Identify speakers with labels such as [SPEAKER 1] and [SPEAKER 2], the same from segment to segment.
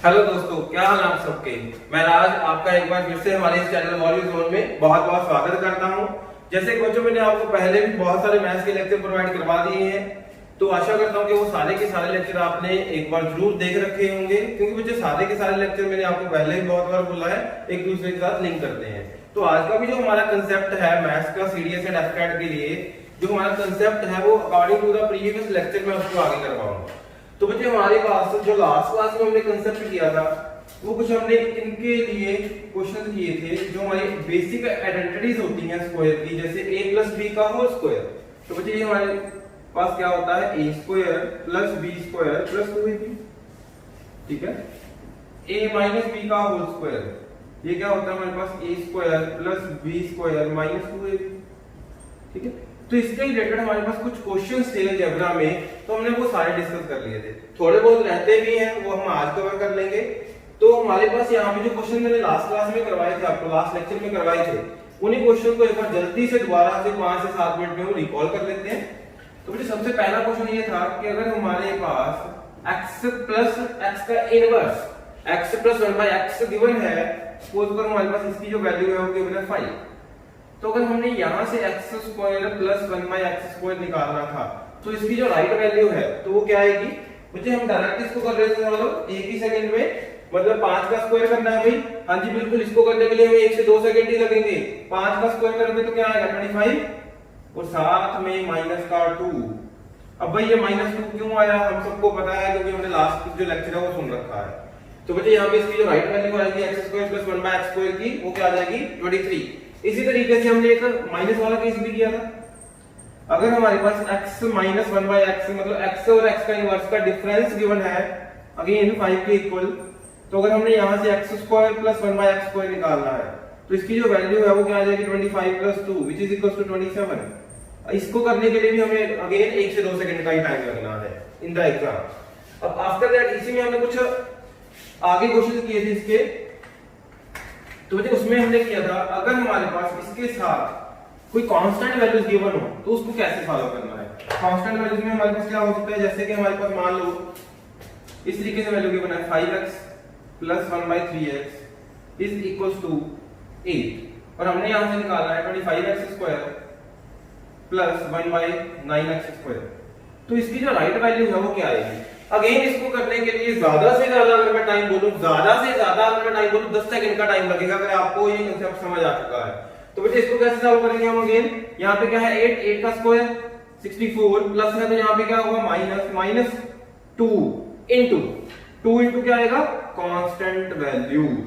[SPEAKER 1] Hello दोस्तों, क्या हाल आप सबके। मैं राज आपका एक बार फिर से हमारे इस चैनल वॉल्यूम जोन में बहुत बहुत स्वागत करता हूं। जैसे बच्चों मैंने आपको पहले भी बहुत सारे मैथ्स के लेक्चर प्रोवाइड करवा दिए हैं, तो आशा करता हूं कि वो सारे के सारे लेक्चर आपने एक बार जरूर देख रखे होंगे, क्योंकि बच्चे सारे के सारे लेक्चर मैंने आपको पहले भी बहुत बार बोला है एक दूसरे के साथ लिंक करते हैं। तो आज का भी जो हमारा कंसेप्ट है मैथ्स का सीडीएस एंड एफकैट के लिए, जो हमारा कंसेप्ट है वो according to the previous lecture में उसको आगे करवाऊंगा। तो बच्चे हमारे पास जो लास्ट क्लास में हमने कंसेप्ट किया था वो कुछ हमने इनके लिए क्वेश्चन किए थे जो हमारी बेसिक आइडेंटिटीज होती हैं स्क्वायर की, जैसे a प्लस बी का होल स्क्वायर। तो बच्चे ये हमारे पास क्या होता है a square plus b square plus 2ab, ठीक है। a माइनस बी का होल स्क्वायर, ये क्या होता है हमारे पास a square plus b square minus 2ab, ठीक है। तो इसके रिलेटेड हमारे पास कुछ क्वेश्चंस थे अलजेब्रा में, तो हमने वो सारे डिस्कस कर लिए थे। थोड़े बहुत रहते भी हैं, वो हम आज कवर कर लेंगे। तो हमारे पास यहाँ पे जो क्वेश्चन मैंने लास्ट क्लास में करवाए थे, आपको लास्ट लेक्चर में करवाए थे, उन्हीं क्वेश्चन को एक बार जल्दी से दोबारा से 5 से 7 मिनट में हम रिकॉल कर लेते हैं। तो मुझे सबसे पहला क्वेश्चन ये था कि अगर हमारे पास x प्लस x का inverse x plus 1/x given है, सपोज करो हमारे पास इसकी जो वैल्यू है वो गिवन है 5, तो अगर हमने यहां से x square plus 1/x square निकालना था, तो इसकी जो राइट वैल्यू है तो वो क्या आएगी। मुझे हम डायरेक्ट इसको कर रहे थे, मतलब एक ही सेकंड में, मतलब 5 का स्क्वायर करना है भाई। हाँ जी बिल्कुल, इसको करने के लिए हमें 1 से 2 सेकंड ही लगेंगे। 5 का स्क्वायर करोगे तो क्या आएगा 25 और साथ में माइनस का 2। अब भाई ये -2 क्यों आया, हम सबको पता है क्योंकि हमने लास्ट जो लेक्चर है वो सुन रखा है। तो बच्चे यहाँ पे इसकी जो राइट वैल्यू आएगी x square plus 1/x square की, वो क्या आ जाएगी 23। इसी तरीके से हमने एक माइनस वाला केस भी किया था। अगर हमारे पास x माइनस 1/x मतलब x और x का इनवर्स का डिफरेंस गिवन है अगेन 5 के इक्वल, तो अगर हमने यहां से x square plus 1/x square निकालना है, तो इसकी जो वैल्यू है वो क्या आ जाएगी 25 plus 2 which is equal to 27। इसको करने के लिए भी हमें अगेन 1 से 2 सेकंड का ही टाइम लगना है इन द एग्जाम। अब आफ्टर दैट इसी में हमने कुछ आगे क्वेश्चन किए थे इसके, तो बच्चे उसमें हमने किया था अगर हमारे पास इसके साथ कोई कांस्टेंट वैल्यूज गिवन हो तो उसको कैसे फॉलो करना है। कांस्टेंट वैल्यूज में हमारे पास क्या हो सकता है, जैसे कि हमारे पास मान लो इस तरीके से वैल्यू गिवन है 5x plus 1/3x is equals to 8, और हमने यहां से निकालना है 25x square plus 1/9x square. तो इसकी जो राइट वैल्यू है वो क्या आएगी। अगेन इसको करने के लिए ज्यादा से ज्यादा अगर मैं टाइम बोलूं, 10 सेकंड का टाइम लगेगा अगर आपको ये कांसेप्ट समझ आ चुका है। तो बेटा इसको कैसे सॉल्व करेंगे हम। अगेन यहाँ पे क्या है 8 का स्क्वायर 64 प्लस है, तो यहाँ पे क्या होगा माइनस 2 इंटू क्या आएगा कांस्टेंट वैल्यूज।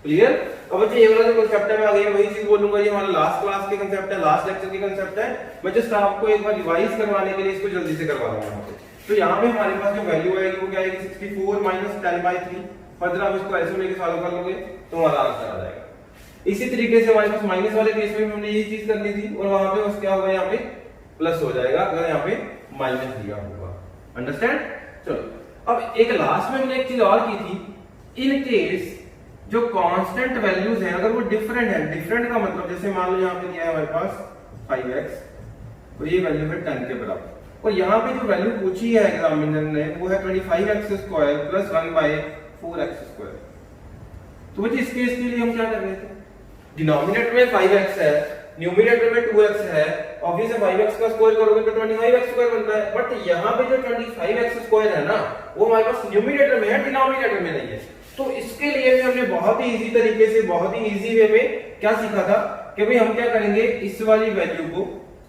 [SPEAKER 1] क्लियर। अब बच्चे ये वाला जो कांसेप्ट है मैं अगेन वही चीज बोलूंगा, ये हमारा लास्ट क्लास के कांसेप्ट है, लास्ट लेक्चर के कांसेप्ट है। मैं जस्ट आपको एक बार रिवाइज करवाने के लिए इसको जल्दी से करवा रहा हूं। तो यहाँ पे हमारे पास जो वैल्यू आएगी वो क्या आएगी 64 माइनस 10/3। फर्दर आप इसको ऐसे लेके सॉल्व कर लोगे तो हमारा आंसर आ जाएगा। इसी तरीके से हमारे पास माइनस वाले केस में हमने ये चीज करनी थी, और वहां पे बस क्या होगा यहाँ पे प्लस हो जाएगा अगर यहाँ पे माइनस दिया होगा। अंडरस्टैंड। चलो अब एक लास्ट में हमने एक चीज और की थी, इन केस जो कांस्टेंट वैल्यूज हैं अगर वो डिफरेंट है, डिफरेंट का मतलब जैसे मान लो यहाँ पे दिया है हमारे पास 5x और ये वैल्यू है 10 के बराबर, और यहाँ पे जो वैल्यू पूछी है एग्जामिनर ने वो है 25x square plus 1/4x square. तो बच्चे इस केस के लिए हम क्या कर रहे थे, डिनोमिनेटर में 5x है, न्यूमरेटर में 2x है, ऑब्वियसली 5x का स्क्वायर करोगे तो 25x स्क्वायर बनता है। बट यहाँ पे जो 25x स्क्वायर है ना वो हमारे पास न्यूमरेटर में है, डिनोमिनेटर में नहीं है। तो इसके लिए भी हमने बहुत ही इजी तरीके से, बहुत ही इजी वे में क्या सीखा था कि भाई हम क्या करेंगे, इस वाली वैल्यू को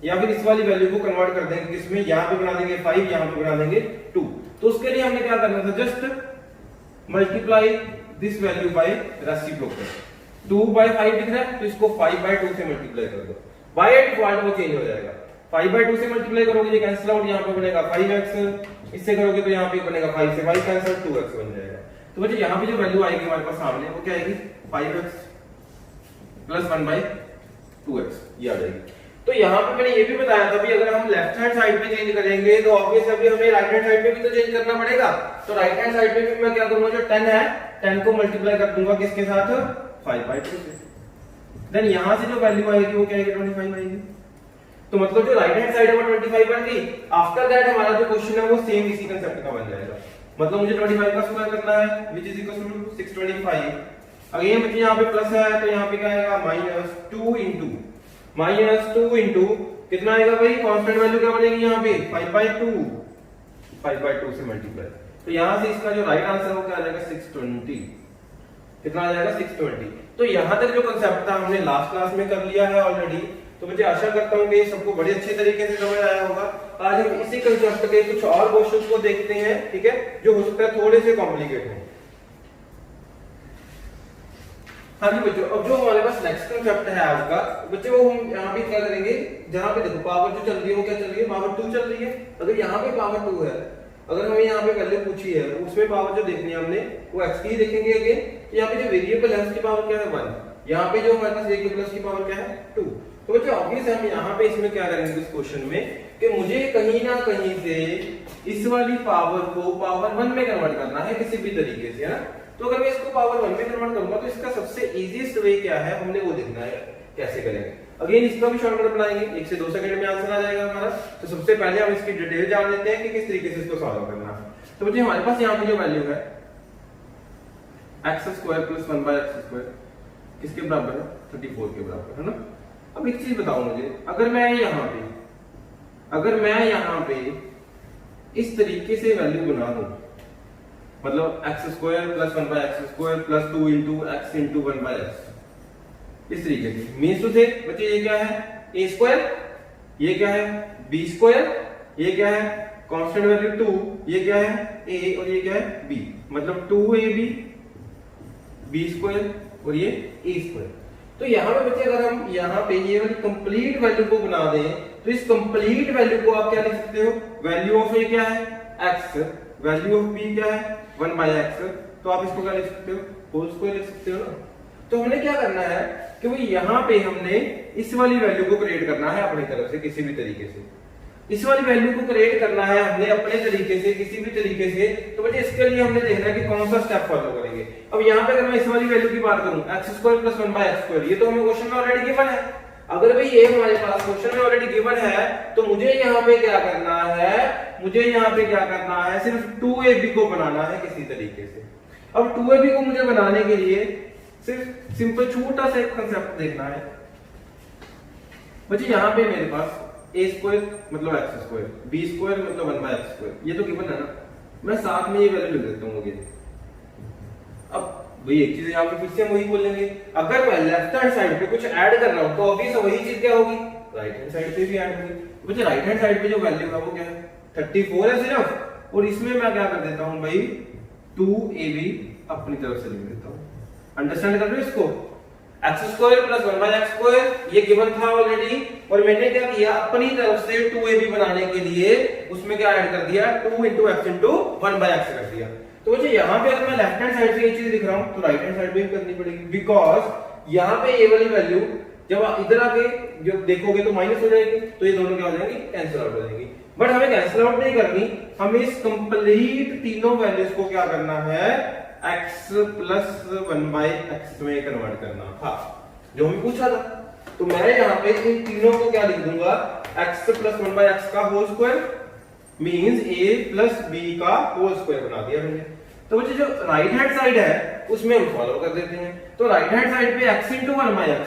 [SPEAKER 1] या फिर इस वाली वैल्यू को कन्वर्ट कर देंगे किसमें, यहाँ पे बना देंगे 5, यहाँ पे बना देंगे 2। तो उसके लिए हमने क्या करना था, just multiply this value by reciprocal. 2/5 दिख रहा है तो इसको 5/2 से मल्टीप्लाई कर दो, बाय डिफॉल्ट वो चेंज हो जाएगा। 5/2 से मल्टीप्लाई करोगे ये कैंसिल आउट, यहाँ पे बनेगा 5x, इससे करोगे तो यहाँ पे बनेगा 5 से 5 कैंसिल 2x बन जाएगा। तो बच्चे यहाँ पे जो वैल्यू आएगी हमारे पास सामने वो क्या आएगी 5x प्लस 1/2x ये आ जाएगी। तो यहाँ पे मैंने ये भी बताया था भी अगर हम लेफ्ट हैंड साइड पे चेंज करेंगे तो ऑब्वियसली अभी हमें राइट हैंड साइड पे भी तो चेंज करना पड़ेगा। तो राइट हैंड साइड पे भी मैं क्या करूंगा, जो 10 है 10 को मल्टीप्लाई कर दूंगा किसके साथ 5/2 से। देन यहाँ से जो वैल्यू आएगी वो क्या आएगी 25 आएगी। तो मतलब जो राइट हैंड साइड है वो 25 बन गई। आफ्टर दैट हमारा जो क्वेश्चन है वो सेम इसी कांसेप्ट का बन जाएगा। मतलब मुझे 25 का स्क्वायर करना है which is equal to 625। Again बच्चे यहाँ पे प्लस है तो यहाँ पे क्या आएगा -2 इंटू कितना आएगा भाई, कांस्टेंट वैल्यू क्या बनेगी यहाँ पे 5/2 से मल्टीप्लाई। तो यहाँ से इसका जो राइट आंसर वो क्या आ जाएगा 620। कितना आ जाएगा 620। तो यहाँ तक जो कंसेप्ट था हमने लास्ट क्लास में कर लिया है ऑलरेडी। तो मुझे आशा करता हूँ कि ये सबको बड़े अच्छे तरीके से समझ आया होगा। आज हम इसी कंसेप्ट के कुछ और क्वेश्चंस को देखते हैं, ठीक है, जो हो सकता है थोड़े से कॉम्प्लिकेट हो। हाँ जी बच्चों, अब जो हमारे पास नेक्स्ट कंसेप्ट है आज का बच्चे, वो हम यहाँ पे क्या करेंगे, जहाँ पे देखो पावर जो चल रही है वो क्या चल रही है, पावर 2 चल रही है। अगर यहाँ पे पावर 2 है, अगर हमें यहाँ पे वैल्यू पूछी है उसमें पावर जो देखनी है हमने वो x की देखेंगे अगेन। तो यहाँ पे जो वेरिएबल है उसकी पावर क्या है 1, यहाँ पे जो हमारे पास वेरिएबल है उसकी पावर क्या है 2। तो बच्चों ऑब्वियस है हम यहाँ पे इसमें क्या करेंगे इस क्वेश्चन में कि मुझे कहीं ना कहीं से इस वाली पावर को पावर 1 में कन्वर्ट करना है किसी भी तरीके से, है ना। तो अगर मैं इसको पावर 1 में कन्वर्ट करूंगा तो इसका सबसे इजीएस्ट वे क्या है हमने वो देखना है, कैसे करेंगे। अगेन इसका भी शॉर्टकट बनाएंगे, 1 से 2 सेकंड में आंसर आ जाएगा हमारा। तो सबसे पहले हम इसकी डिटेल जान लेते हैं कि किस तरीके से इसको सॉल्व करना है। तो बच्चे हमारे पास यहाँ पे जो वैल्यू है x² + 1/x² किसके बराबर है 34 के बराबर, है ना। अब एक चीज बताओ मुझे, अगर मैं यहाँ पे इस तरीके से वैल्यू बना दूं, मतलब x² + 1/x² + 2 × x × 1/x, इस तरीके से मींस टू से बच्चे ये क्या है a², ये क्या है b², ये क्या है कांस्टेंट वैल्यू 2, ये क्या है a और ये क्या है b, मतलब 2ab b² और ये a²। तो यहाँ पे बच्चे अगर हम यहाँ पे ये वाली कंप्लीट वैल्यू को बना दें तो इस कंप्लीट वैल्यू को आप क्या लिख सकते हो, वैल्यू ऑफ a क्या है x, वैल्यू ऑफ b क्या है 1/x। तो आप इसको क्या लिख सकते हो होल स्क्वायर लिख सकते हो ना। तो हमने क्या करना है कि वो यहाँ पे हमने इस वाली वैल्यू को क्रिएट करना है अपनी तरफ से किसी भी तरीके से, इस वाली वैल्यू को क्रिएट करना है हमने अपने तरीके से किसी भी तरीके से। तो बच्चे इसके लिए हमने देखना है कि कौन सा स्टेप फॉलो करेंगे। अब यहाँ पे अगर मैं इस वाली वैल्यू की बात करूं x² + 1/x², ये तो हमें क्वेश्चन में ऑलरेडी गिवन है। अगर भाई ये हमारे पास क्वेश्चन में ऑलरेडी गिवन है तो मुझे यहाँ पे क्या करना है, सिर्फ 2ab को बनाना है किसी तरीके से। अब 2ab को मुझे बनाने के लिए सिर्फ सिंपल छोटा सा एक कंसेप्ट देखना है बच्चे। यहाँ पे मेरे पास a² मतलब x², b² मतलब 1/x², ये तो गिवन है ना। मैं साथ में ये वैल्यू लिख देता हूँ। अब भाई एक चीज यहाँ पे फिर से हम वही बोलेंगे, अगर मैं लेफ्ट हैंड साइड पे कुछ ऐड कर रहा हूँ तो ऑब्वियस वही चीज क्या होगी राइट हैंड साइड पे भी ऐड होगी। मुझे राइट हैंड साइड पे जो वैल्यू है वो क्या है 34 है सिर्फ, और इसमें मैं क्या कर देता हूँ भाई 2ab अपनी तरफ से लिख देता हूँ। अंडरस्टैंड कर रहे हो इसको, x² + 1/x², ये गिवन था ऑलरेडी, और मैंने क्या किया अपनी तरफ से 2ab बनाने के लिए उसमें क्या ऐड कर दिया 2 × x × 1/x कर दिया। तो मुझे यहाँ पे अगर मैं लेफ्ट हैंड साइड से ये चीज लिख रहा हूँ तो राइट हैंड साइड पे भी करनी पड़ेगी, बिकॉज यहाँ पे ये वाली वैल्यू जब आप इधर आके जो देखोगे तो माइनस हो जाएगी, तो ये दोनों क्या हो जाएंगी कैंसिल आउट हो जाएंगी। बट हमें कैंसिल आउट नहीं करनी, हमें इस कंप्लीट तीनों वैल्यूज को क्या करना है x + 1/x में कन्वर्ट करना था जो हमें पूछा था। तो मैं यहाँ पे इन तीनों को क्या लिख दूंगा x + 1/x का whole square means a + b का होल स्क्वायर बना दिया मैंने। तो बच्चे जो राइट हैंड साइड है उसमें हम फॉलो कर देते हैं। तो राइट हैंड साइड पे x × 1/x,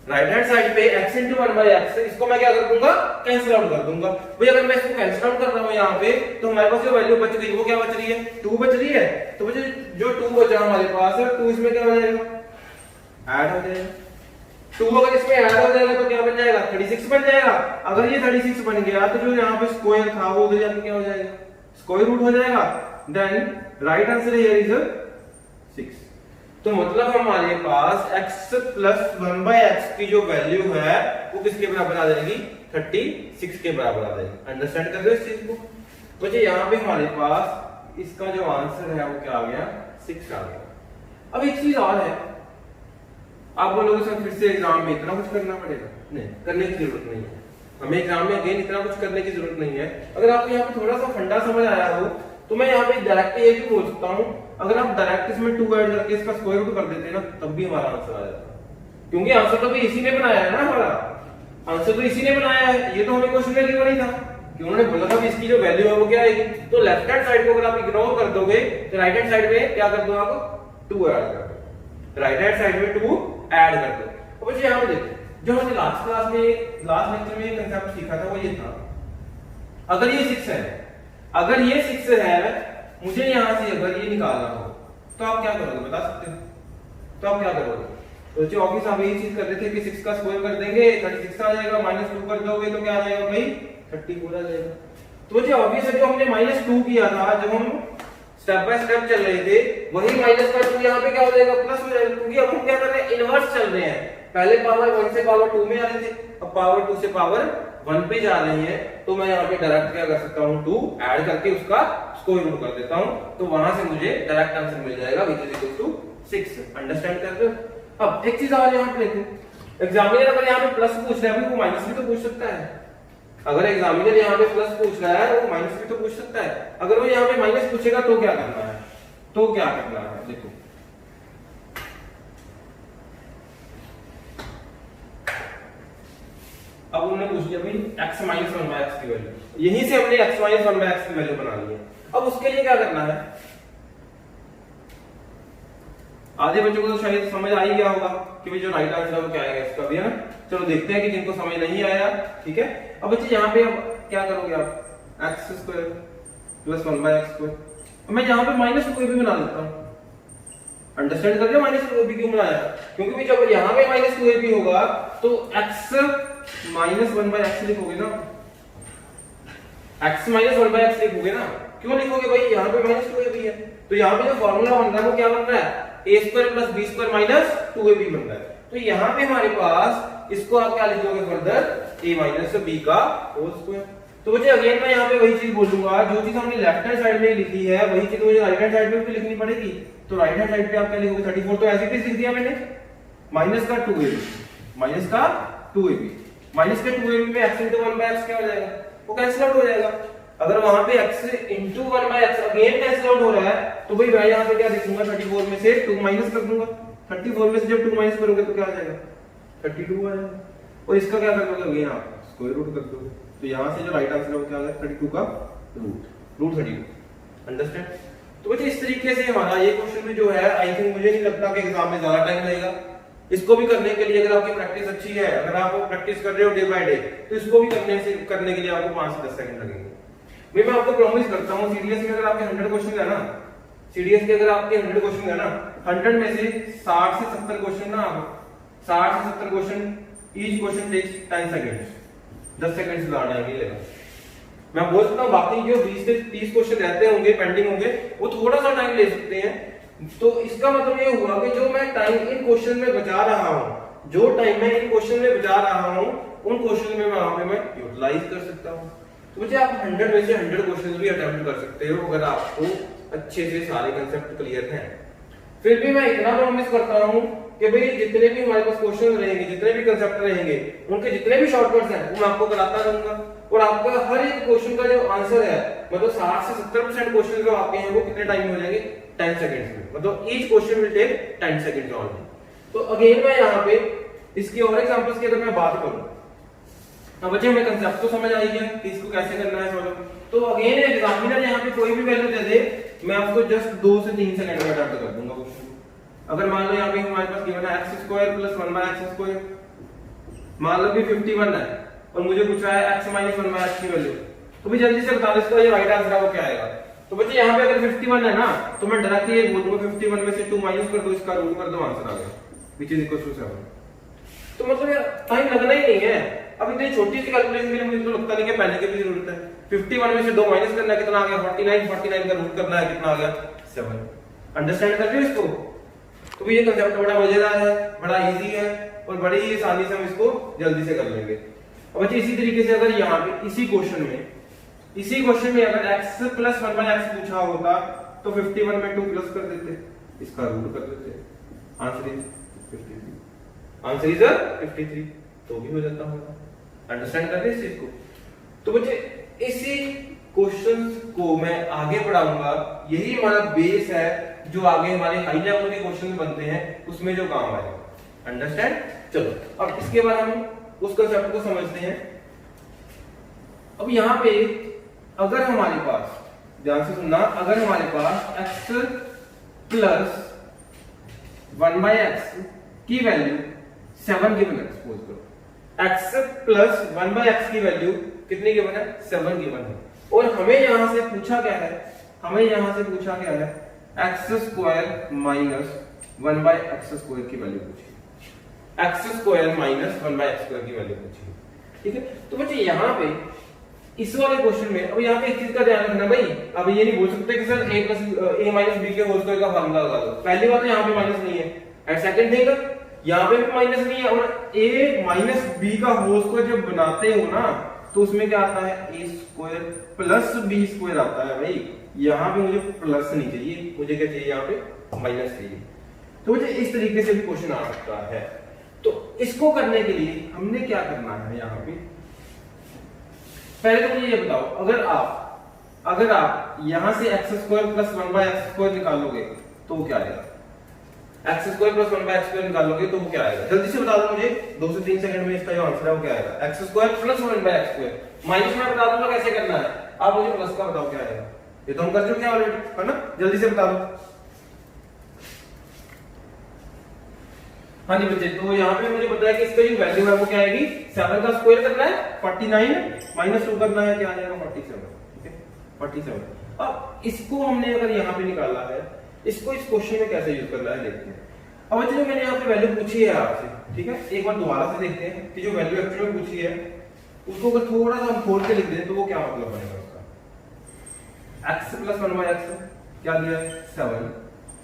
[SPEAKER 1] right hand side पे x × 1/x, इसको मैं क्या कर दूंगा कैंसिल आउट कर दूंगा। भाई अगर मैं इसको कैंसिल आउट कर रहा हूं यहाँ पे तो हमारे पास जो वैल्यू बच गई वो क्या बच रही है 2 बच रही है। तो बच्चे जो 2 बचा हमारे पास है 2 इसमें क्या हो जाएगा ऐड हो जाएगा। 2 अगर इसमें ऐड हो जाएगा तो क्या बन जाएगा 36 बन जाएगा। अगर ये 36 बन गया तो जो यहाँ पे स्क्वायर था वो उधर जाके क्या हो जाएगा स्क्वायर रूट हो जाएगा। Then right answer here is 6। तो मतलब हमारे पास x + 1/x की जो वैल्यू है वो किसके बराबर आ जाएगी 36 के बराबर आ जाएगी। अंडरस्टैंड कर रहे हो इस चीज को बच्चे। यहाँ पे हमारे पास इसका जो आंसर है वो क्या आ गया 6 आ गया। अब एक चीज और है, आप बोलोगे सर फिर से एग्जाम में इतना कुछ करना पड़ेगा, नहीं करने की जरूरत नहीं है। हमें एग्जाम में अगेन इतना कुछ करने की जरूरत नहीं है। अगर आपको यहाँ पे थोड़ा सा फंडा समझ आया हो तो मैं यहाँ पे डायरेक्ट ये भी बोल सकता हूँ, अगर आप डायरेक्ट इसमें 2 ऐड करके इसका स्क्वायर रूट कर देते ना तब भी हमारा आंसर आ जाता, क्योंकि आंसर तो भी इसी ने बनाया है ना, हमारा आंसर तो इसी ने बनाया है। ये तो हमें क्वेश्चन में गिवन ही था, कि उन्होंने बोला था कि इसकी जो वैल्यू है वो क्या आएगी, तो लेफ्ट हैंड साइड को अगर आप इग्नोर कर दोगे तो राइट हैंड साइड में क्या कर दो, आप 2 ऐड कर दो, राइट हैंड साइड में 2 ऐड कर दो। अब बच्चे यहाँ पे देखो, जो हमने लास्ट क्लास में लास्ट लेक्चर में कंसेप्ट सीखा था वो ये था, अगर ये 6 है, अगर ये 6 है, मुझे यहां से अगर ये निकालना हो तो आप क्या करोगे बता सकते हो, तो आप क्या करोगे? तो जो ऑब्वियस आप यही चीज कर रहे थे कि 6 का स्क्वायर कर देंगे 36 आ जाएगा, -2 कर दोगे तो क्या आ जाएगा भाई 34 आ जाएगा। तो जो ऑब्वियस है, जो हमने -2 किया था, जब हम स्टेप बाय स्टेप चल रहे थे, वही -2 यहाँ पे क्या हो जाएगा, प्लस हो जाएगा, क्योंकि अब हम क्या कर रहे हैं, इनवर्स चल रहे हैं। पहले पावर 1 से पावर 2 में आ रहे थे, अब पावर 2 से पावर 1 पे जा रहे हैं, तो मैं यहाँ पे डायरेक्ट क्या कर सकता हूँ, 2 ऐड करके उसका स्क्वायर रूट कर देता हूँ, तो वहां से मुझे डायरेक्ट आंसर मिल जाएगा which is equal to 6। Understand कर रहे हो? अब एक चीज और यहाँ पे देखो, एग्जामिनर अगर यहाँ पे प्लस पूछ रहा है, वो माइनस भी तो पूछ सकता है। अगर एग्जामिनर यहाँ पे प्लस पूछ रहा है, वो माइनस भी तो पूछ सकता है। अगर वो यहाँ पे माइनस पूछेगा तो क्या करना है, तो क्या करना है, देखो अब उन्होंने पूछ लिया भाई x - 1/x की वैल्यू, यहीं से हमने x - 1/x की वैल्यू बना ली है। अब उसके लिए क्या करना है, आधे बच्चों को तो शायद समझ आ ही गया होगा कि भाई जो राइट आंसर है वो क्या आएगा इसका भी, है ना। चलो देखते हैं कि जिनको समझ नहीं आया, ठीक है। अब बच्चे यहाँ पे अब क्या करोगे आप, x² + 1/x², मैं यहाँ पे -2 भी बना देता हूँ। अंडरस्टैंड कर रहे हो, -2 भी क्यों बनाया, क्योंकि भी जब यहाँ पे -2 भी होगा तो x - 1/x लिखोगे ना, x - 1/x लिखोगे ना, क्यों लिखोगे भाई, यहाँ पे -2 भी है, तो यहाँ पे जो फॉर्मूला बन रहा है वो क्या बन रहा है, a² + b² - 2ab बन रहा है। तो यहाँ पे हमारे पास इसको आप क्या लिखोगे फर्दर, a - b का होल स्क्वायर। तो मुझे अगेन मैं यहाँ पे वही चीज बोलूंगा, जो चीज हमने लेफ्ट हैंड साइड में लिखी है वही चीज मुझे राइट हैंड साइड में भी लिखनी पड़ेगी। तो राइट हैंड साइड पे आप क्या लिखोगे, 34, तो ऐसे ही लिख दिया मैंने, माइनस का 2ab में x में x * 1/x क्या हो जाएगा, वो कैंसिल आउट हो जाएगा। अगर वहां पे x * 1/x again cancel out हो रहा है, तो भाई मैं यहाँ पे क्या लिखूंगा, 34 में से 2 माइनस कर दूंगा, 34 में से जब 2 माइनस करोगे तो क्या आ जाएगा, 32 आ जाएगा। और इसका क्या कर दोगे, अगेन आप स्क्वायर रूट कर दोगे, तो यहाँ से जो राइट आंसर है वो क्या आ जाएगा, 32 का रूट 32। अंडरस्टैंड? तो बच्चे इस तरीके से हमारा ये क्वेश्चन में जो है, आई थिंक मुझे नहीं लगता कि एग्जाम में ज्यादा टाइम लगेगा। इसको भी करने के लिए अगर आपकी प्रैक्टिस अच्छी है, अगर आप प्रैक्टिस कर रहे हो डे बाय डे, तो इसको भी करने के लिए आपको 5 से 10 सेकंड लगेंगे। मैं आपको प्रॉमिस करता हूँ, सीडीएस में अगर आपके 100 क्वेश्चन है ना, सीडीएस के अगर आपके 100 क्वेश्चन है ना, 100 में से 60 से 70 क्वेश्चन ना, 60 से 70 question, each question takes 10 seconds, 10 second से ज्यादा नहीं लेगा। मैं बोल सकता हूँ बाकी जो 20 से 30 क्वेश्चन रहते होंगे, पेंडिंग होंगे, वो थोड़ा सा टाइम ले सकते हैं। तो इसका मतलब ये हुआ कि जो मैं टाइम इन क्वेश्चन में बचा रहा हूँ, जो टाइम मैं इन क्वेश्चन में बचा रहा हूँ, उन क्वेश्चन में वहां पे मैं यूटिलाइज कर सकता हूँ। तो मुझे आप 100 में से 100 क्वेश्चन भी अटेम्प्ट कर सकते हो अगर आपको अच्छे से सारे कंसेप्ट क्लियर हैं। फिर भी मैं इतना प्रॉमिस करता हूँ कि भाई जितने भी हमारे पास क्वेश्चन रहेंगे, जितने भी कंसेप्ट रहेंगे, उनके जितने भी शॉर्टकट्स हैं वो मैं आपको कराता रहूंगा। और आपका हर एक क्वेश्चन का जो आंसर है, मतलब 60 से 70% क्वेश्चन जो आपके हैं वो कितने टाइम में हो जाएंगे, 10 सेकंड्स में। मतलब each question will take 10 seconds only. तो अगेन मैं यहाँ पे इसकी और एग्जांपल्स की अगर मैं बात करूं, अब बच्चे हमें कंसेप्ट तो समझ आई है कि इसको कैसे करना है सॉल्व। तो अगेन एग्जामिनर यहाँ पे कोई भी वैल्यू दे दे, मैं आपको जस्ट 2 से 3 सेकंड में अटेम्प्ट कर दूंगा क्वेश्चन। अगर मान लो यहाँ पे हमारे पास गिवन है x² + 1/x², मान लो कि 51 है और मुझे पूछ रहा है x - 1/x की वैल्यू, तो भी जल्दी से बता दो इसका ये राइट आंसर है वो क्या आएगा। तो बच्चे यहाँ पे अगर 51 है ना, तो मैं डायरेक्टली ये बोल दूंगा 51 में से 2 माइनस कर दो, इसका रूट कर दो, आंसर आ गया which is equal to 7। तो मतलब यार टाइम लगना ही नहीं है। अब इतनी छोटी सी कैलकुलेशन के लिए मुझे तो लगता नहीं कि पहले की भी जरूरत है। 51 में से 2 माइनस करना है, कितना आ गया 49, 49 का रूट करना है, कितना आ गया 7। अंडरस्टैंड कर रहे हो इसको? तो ये कंसेप्ट बड़ा मजेदार है, बड़ा इजी है और बड़ी ही आसानी से हम इसको जल्दी से कर लेंगे। अब बच्चे इसी तरीके से अगर यहाँ पे इसी क्वेश्चन में अगर x + 1/x पूछा होता तो 51 में 2 प्लस कर देते, इसका रूट कर देते, आंसर इज 53, तो भी हो जाता होगा। अंडरस्टैंड कर रहे हैं इस चीज को? तो बच्चे इसी क्वेश्चंस को मैं आगे बढ़ाऊंगा, यही हमारा बेस है जो आगे हमारे हाई लेवल के क्वेश्चन बनते हैं उसमें जो काम आएगा। अंडरस्टैंड? चलो अब इसके बाद हम उस कंसेप्ट को समझते हैं। अब यहाँ पे अगर हमारे पास, ध्यान से सुनना, अगर हमारे पास x प्लस 1/x की वैल्यू 7 गिवन है, सपोज करो x प्लस 1/x की वैल्यू कितनी गिवन है, 7 गिवन है, और हमें यहां से पूछा क्या है, हमें यहां से पूछा क्या है, x square minus 1/x square की वैल्यू पूछी, x square minus 1/x square की वैल्यू पूछी, ठीक है। तो बच्चे यहाँ पे इस वाले क्वेश्चन में, अब यहाँ पे एक चीज का ध्यान रखना भाई, अब ये नहीं बोल सकते कि sir a plus a minus b के होल स्क्वायर का फार्मूला लगा दो, पहली बात तो यहाँ पे माइनस नहीं है, एंड सेकंड थिंग यहाँ पे भी माइनस नहीं है, और a माइनस b का होल स्क्वायर जब बनाते हो ना तो उसमें क्या आता है, a square plus b square आता है भाई, यहाँ पे मुझे प्लस नहीं चाहिए, मुझे क्या चाहिए, यहाँ पे माइनस चाहिए। तो मुझे इस तरीके से भी क्वेश्चन आ सकता है। तो इसको करने के लिए हमने क्या करना है, यहाँ पे पहले तो मुझे ये बताओ, अगर आप यहां से x square plus 1/x square निकालोगे तो क्या आएगा, x square plus 1/x square निकालोगे तो वो क्या आएगा, जल्दी से बता दो मुझे, 2 से 3 सेकंड में इसका जो आंसर है वो क्या आएगा, x square plus 1/x square, minus में बता दूंगा कैसे करना है, आप मुझे प्लस का बताओ क्या आएगा, ये तो हम कर चुके हैं ऑलरेडी, है ना, जल्दी से बता दो। हाँ जी बच्चे, तो यहाँ पे मुझे पता है कि इसका जो वैल्यू है वो क्या आएगी, 7 का स्क्वायर करना है 49 माइनस 2 करना है, क्या आ जाएगा 47, ठीक है 47। अब इसको हमने अगर यहाँ पे निकाला है, इसको इस क्वेश्चन में कैसे यूज करना है देखते हैं। अब बच्चे जो मैंने यहाँ पे वैल्यू पूछी है आपसे, ठीक है, एक बार दोबारा से देखते हैं कि जो वैल्यू एक्चुअली में पूछी है उसको अगर थोड़ा सा हम खोल के लिख दें तो वो क्या मतलब बनेगा उसका, x प्लस 1/x क्या दिया है 7,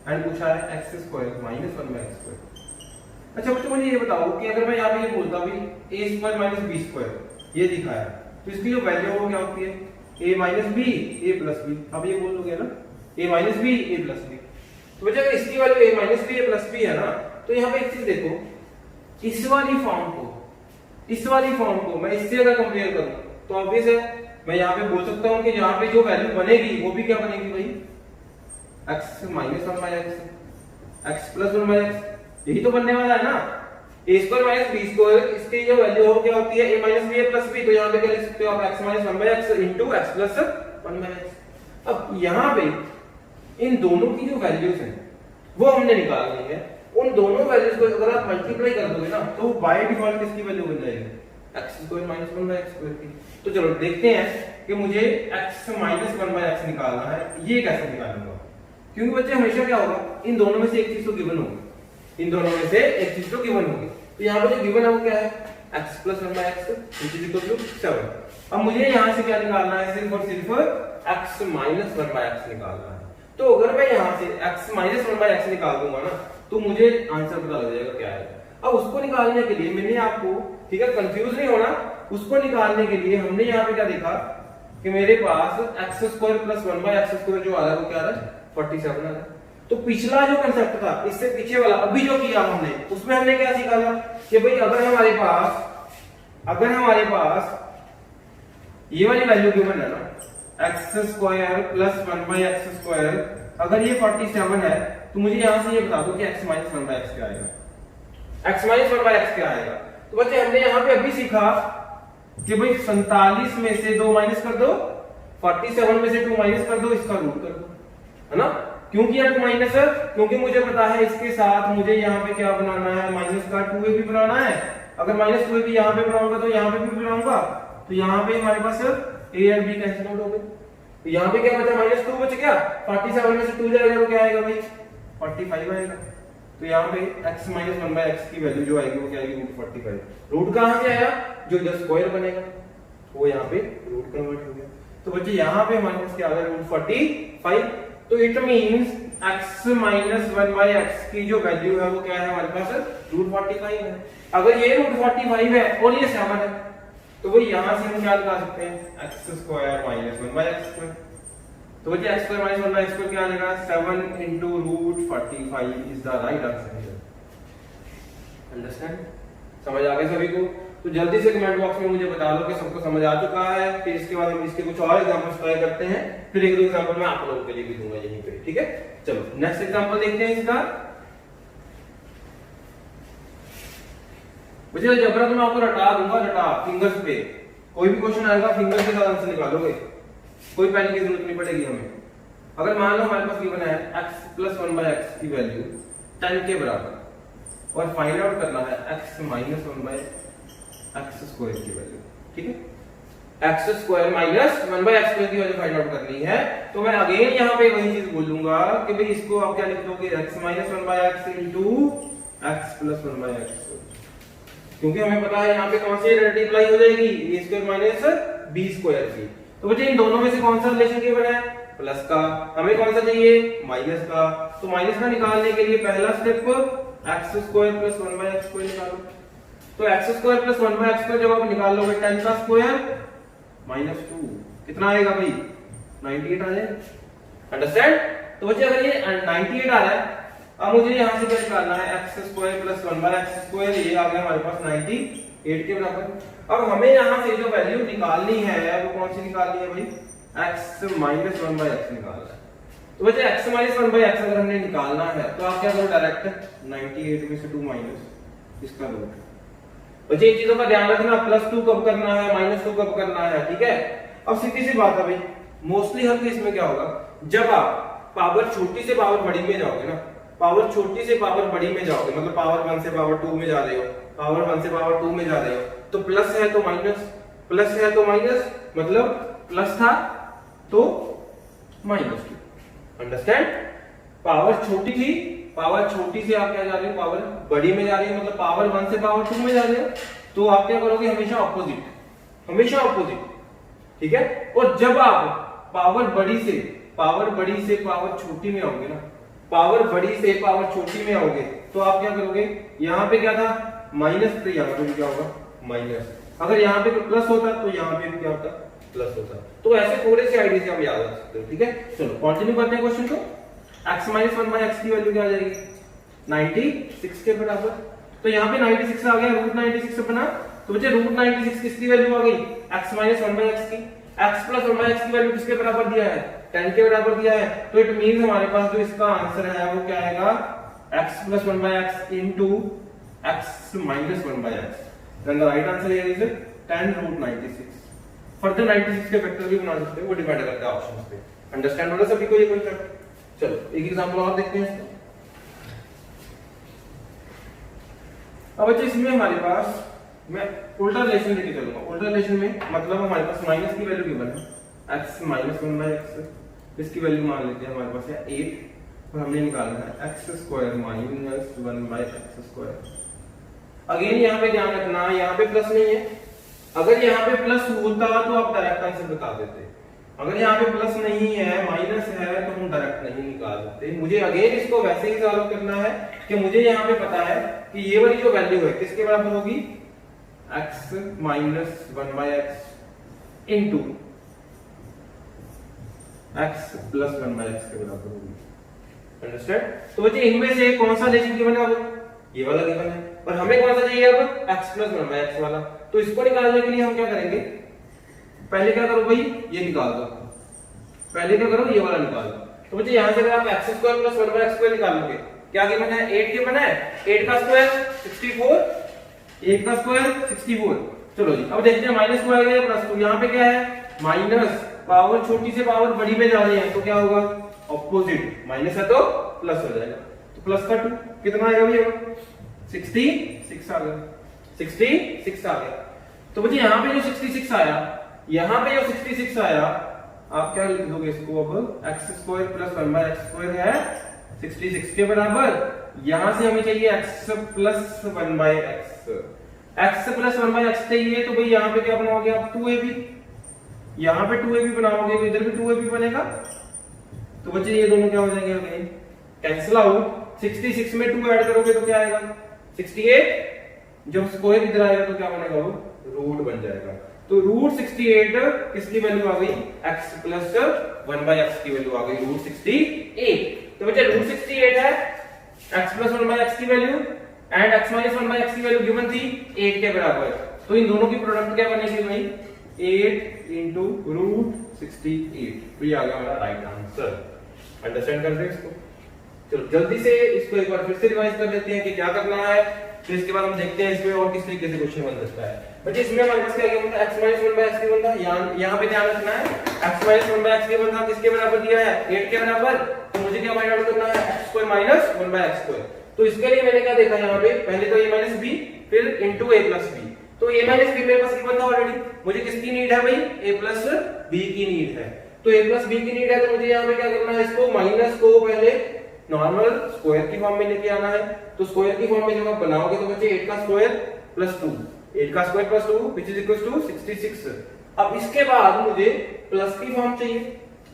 [SPEAKER 1] एंड पूछा है x square minus 1/x square. अच्छा बच्चों मुझे ये बताओ कि अगर मैं यहाँ पे ये बोलता हूँ a square minus b square ये दिखा है, तो इसकी जो वैल्यू है वो क्या होती है, a minus b a plus b, अब ये बोल दोगे ना a minus b a plus b। तो बच्चा अगर इसकी value a minus b a plus b है ना, तो यहाँ पे एक चीज देखो, इस वाली फॉर्म को मैं इससे अगर कंपेयर करूं तो ऑब्वियस है मैं यहाँ पे बोल सकता हूँ कि यहाँ पे जो वैल्यू बनेगी वो भी क्या बनेगी भाई, x minus 1/x x plus 1/x, यही तो बनने वाला है ना, a square minus b square, इसकी जो वैल्यू हो क्या होती है a minus b a plus b, तो यहाँ पे क्या लिख सकते हो आप x minus 1/x into x plus 1/x। अब यहाँ पे इन दोनों की जो वैल्यूज हैं वो हमने निकालनी है, उन दोनों वैल्यूज को अगर आप मल्टीप्लाई कर दोगे ना तो बाय डिफॉल्ट किसकी वैल्यू बन जाएगी, x square minus 1/x square की। तो चलो देखते हैं कि मुझे x माइनस 1/x निकालना है, ये कैसे निकालूंगा, क्योंकि बच्चे हमेशा क्या होगा, इन दोनों में से एक चीज तो गिवन होगी, इन दोनों में से एक चीज तो गिवन होगी, तो यहाँ पे जो गिवन है वो क्या है, x plus 1/x which is equal to 7। अब मुझे यहाँ से क्या निकालना है, सिर्फ और सिर्फ x माइनस 1/x निकालना है। तो अगर मैं यहाँ से x माइनस 1/x निकाल दूंगा ना तो मुझे आंसर पता लग जाएगा क्या है। अब उसको निकालने के लिए मैंने आपको, ठीक है, कंफ्यूज नहीं होना, उसको निकालने के लिए हमने यहाँ पे क्या देखा कि मेरे पास x square plus 1/x square जो आ रहा है वो क्या आ रहा है 47 आ रहा है। तो पिछला जो कंसेप्ट था, इससे पीछे वाला अभी जो किया हमने, उसमें हमने क्या सीखा था कि भाई अगर हमारे पास ये वाली वैल्यू गिवन है ना, x square plus 1/x square, अगर ये 47 है तो मुझे यहां से ये बता दो कि x माइनस 1/x क्या आएगा, x माइनस 1/x क्या आएगा। तो बच्चे हमने यहाँ पे अभी सीखा कि भाई 47 में से 2 माइनस कर दो, 47 में से 2 माइनस कर दो, इसका रूट कर दो, है ना। क्यों किया 2 माइनस, क्योंकि मुझे पता है इसके साथ मुझे यहाँ पे क्या बनाना है, माइनस का 2a भी बनाना है। अगर माइनस 2a भी यहाँ पे बनाऊंगा तो यहाँ पे भी बनाऊंगा, तो यहाँ पे हमारे पास a और b कैंसिल आउट हो गए, तो यहाँ पे क्या बचा, -2 बच गया, 47 में से 2 जाएगा तो क्या आएगा भाई 45 आएगा। तो यहाँ पे x माइनस 1/x की वैल्यू जो आएगी वो क्या आएगी, रूट 45। रूट कहाँ से आया, जो इधर स्क्वायर बनेगा वो यहाँ पे रूट कन्वर्ट हो गया। तो बच्चे यहाँ पे हमारे पास क्या आ गया, रूट 45। तो it means x minus 1/x की जो वैल्यू है वो क्या है हमारे पास, रूट 45 है। अगर ये रूट 45 है और ये 7 है तो वो यहां से हम क्या निकाल सकते हैं, x square minus 1/x square. तो बच्चे x square minus 1/x square क्या आ जाएगा, 7 into root 45 is the right answer. Understand, समझ आ गया सभी को। तो जल्दी से कमेंट बॉक्स में मुझे बता दो कि सबको समझ आ चुका है। फिर इसके बाद हम इसके कुछ और एग्जांपल्स ट्राई करते हैं, फिर एक दो एग्जांपल मैं आप लोगों के लिए भी दूंगा यहीं पे, ठीक है। चलो नेक्स्ट एग्जांपल देखते हैं इसका। मुझे जबरा तो मैं आपको रटा दूंगा, रटा फिंगर्स पे, कोई भी क्वेश्चन आएगा फिंगर के साथ आंसर निकालोगे, कोई पेन की जरूरत नहीं पड़ेगी हमें। अगर मान लो हमारे पास गिवन है x प्लस 1/x की वैल्यू 10 के बराबर और फाइंड आउट करना है x माइनस 1/x स्क्वायर की वैल्यू, ठीक है, x square minus 1/x square की वैल्यू फाइंड आउट करनी है, तो मैं अगेन यहाँ पे वही चीज बोलूंगा कि भाई इसको आप क्या लिख दोगे x minus 1/x into x plus 1/x, क्योंकि हमें पता है यहाँ पे कौन सी मल्टीप्लाई हो जाएगी a square minus b square की। तो बच्चे इन दोनों में से कौन सा रिलेशन गिवन है, प्लस का, हमें कौन सा चाहिए, माइनस का। तो माइनस का निकालने के लिए पहला step x square plus 1/x square निकालो। तो x square plus 1/x square जब आप निकाल लोगे 10 का स्क्वायर माइनस 2 कितना आएगा भाई, 98 आ जाएगा, अंडरस्टैंड। तो बच्चे अगर ये 98 आ रहा है, अब मुझे यहाँ से क्या निकालना है, x square plus 1/x square, ये आ गया हमारे पास 98 के बराबर। अब हमें यहाँ से जो वैल्यू निकालनी है वो कौन सी निकालनी है भाई, x माइनस 1/x निकालना है। तो बच्चे x माइनस 1/x अगर हमने निकालना है तो आप क्या करो, डायरेक्ट 98 में से 2 माइनस इसका रूट। बच्चे इन चीजों का ध्यान रखना, +2 कब करना है, -2 कब करना है, ठीक है। अब सीधी सी बात है भाई, मोस्टली हर केस में क्या होगा, जब आप पावर छोटी से पावर बड़ी में जाओगे ना, पावर छोटी से पावर बड़ी में जाओगे, मतलब पावर 1 से पावर 2 में जा रहे हो, पावर 1 से पावर 2 में जा रहे हो, तो प्लस है तो माइनस, प्लस है तो माइनस, मतलब प्लस था तो -2, अंडरस्टैंड। पावर छोटी थी, पावर छोटी से आप क्या जा रहे हो, पावर बड़ी में जा रही है, मतलब पावर 1 से पावर 2 में जा रहे हो, तो आप क्या करोगे, हमेशा ऑपोजिट, हमेशा ऑपोजिट, ठीक है। और जब आप पावर बड़ी से पावर छोटी में आओगे ना, पावर बड़ी से पावर छोटी में आओगे, तो आप क्या करोगे, यहाँ पे क्या था माइनस, तो यहाँ पे भी क्या होगा माइनस, अगर यहाँ पे प्लस होता तो यहाँ पे भी क्या होता, प्लस होता। तो ऐसे थोड़े से आइडिया से हम याद रख सकते हो, ठीक है। चलो कंटिन्यू करते हैं क्वेश्चन को। x माइनस 1/x की वैल्यू क्या आ जाएगी, 96 के बराबर। तो यहाँ पे 96 आ गया, रूट 96 बना, तो बच्चे रूट 96 किसकी वैल्यू आ गई, x माइनस 1/x की। x प्लस 1/x की वैल्यू किसके बराबर दिया है, 10 के बराबर दिया है, तो इट मींस हमारे पास जो इसका आंसर है वो क्या आएगा, x plus 1/x into x minus 1/x। Then the right answer here is 10 root 96। Further 96 के फैक्टर भी बना सकते हो, वो डिपेंड करता है ऑप्शंस पे। अंडरस्टैंड हो रहा है सभी को ये कॉन्सेप्ट। चलो एक एग्जांपल और देखते हैं इसका। अब बच्चे इसमें हमारे पास मैं उल्टा रिलेशन लेके चलूंगा। उल्टा रिलेशन में मतलब हमारे पास माइनस की वैल्यू गिवन है, x माइनस 1/x, इसकी वैल्यू मान लेते हैं हमारे पास है 8 और हमने निकालना है x square minus 1/x square. Again यहाँ पे ध्यान रखना, यहाँ पे प्लस नहीं है, अगर यहाँ पे प्लस होता तो आप डायरेक्ट आंसर बता देते, अगर यहाँ पे प्लस नहीं है माइनस है तो हम डायरेक्ट नहीं निकाल सकते। मुझे अगेन इसको वैसे ही सॉल्व करना है कि मुझे यहाँ पे पता है कि ये वाली जो वैल्यू है किसके बराबर होगी, x minus 1/x into x plus 1/x के बराबर होगी, अंडरस्टैंड। तो बच्चे इनमें से कौन सा रिलेशन गिवन है, अब ये वाला गिवन है, और हमें कौन सा चाहिए अब, x प्लस 1/x वाला। तो इसको निकालने के लिए हम क्या करेंगे, पहले क्या करो भाई, ये निकाल दो, पहले क्या करो, ये वाला निकाल दो। तो बच्चे यहाँ से अगर आप x square plus 1/x square निकाल लोगे, क्या गिवन है, 8 के बना है, 8 का स्क्वायर 64, 1 का स्क्वायर 64। चलो जी अब देखते हैं माइनस को आ गया प्लस, तो यहाँ पे क्या है माइनस, पावर छोटी से पावर बड़ी में जा रही है तो क्या होगा, ऑपोजिट, माइनस है तो प्लस हो जाएगा, तो प्लस का 2 कितना आएगा भैया, 66 आ गया, 66 आ गया। तो बच्चे यहाँ पे जो 66 आया, यहाँ पे जो 66 आया, आप क्या लिख दोगे इसको, अब x square plus 1/x square है 66 के बराबर, यहां से हमें चाहिए x plus 1/x, x plus 1/x चाहिए, तो भाई यहाँ पे क्या बनाओगे आप, 2ab, यहाँ पे 2ab बनाओगे तो इधर भी 2ab बनेगा, तो बच्चे ये दोनों क्या हो जाएंगे, अगेन कैंसिल आउट, 66 में 2 ऐड करोगे तो क्या आएगा 68, जब स्क्वायर इधर आएगा तो क्या बनेगा, वो रूट बन जाएगा। तो रूट 68 किसकी वैल्यू आ गई, x प्लस 1/x की वैल्यू आ गई, रूट 68। तो बच्चे रूट 68 है x प्लस 1/x की value, and x minus 1/x की वैल्यू गिवन थी 8 के बराबर, तो इन दोनों की प्रोडक्ट क्या बनेगी भाई, 8 इंटू रूट 68, तो ये आ गया हमारा राइट आंसर। अंडरस्टैंड कर रहे हैं इसको। चलो जल्दी से इसको एक बार फिर से रिवाइज कर लेते हैं कि क्या करना है। तो इसके बाद हम देखते हैं इसमें और किस तरीके से क्वेश्चन बन सकता है। बच्चे इसमें हमारे पास क्या गिवन था, x - 1/x गिवन था। यहाँ पे ध्यान रखना है x - 1/x गिवन था, किसके बराबर दिया है 8 के बराबर। तो मुझे क्या फाइंड आउट करना है x² - 1/x²। तो इसके लिए मैंने क्या देखा यहाँ पे, पहले तो a - b फिर इनटू a + b। तो a - b मेरे पास गिवन था ऑलरेडी, मुझे किसकी नीड है भाई a + b की नीड है। तो a + b की नीड है तो मुझे यहाँ पे क्या करना है, इसको माइनस को पहले नॉर्मल स्क्वायर की फॉर्म में लेके आना है। तो स्क्वायर की फॉर्म में जब आप बनाओगे तो बच्चे 8 का स्क्वायर + 2, 8 का square + 2 which is equals to 66। अब इसके बाद मुझे प्लस की फॉर्म चाहिए,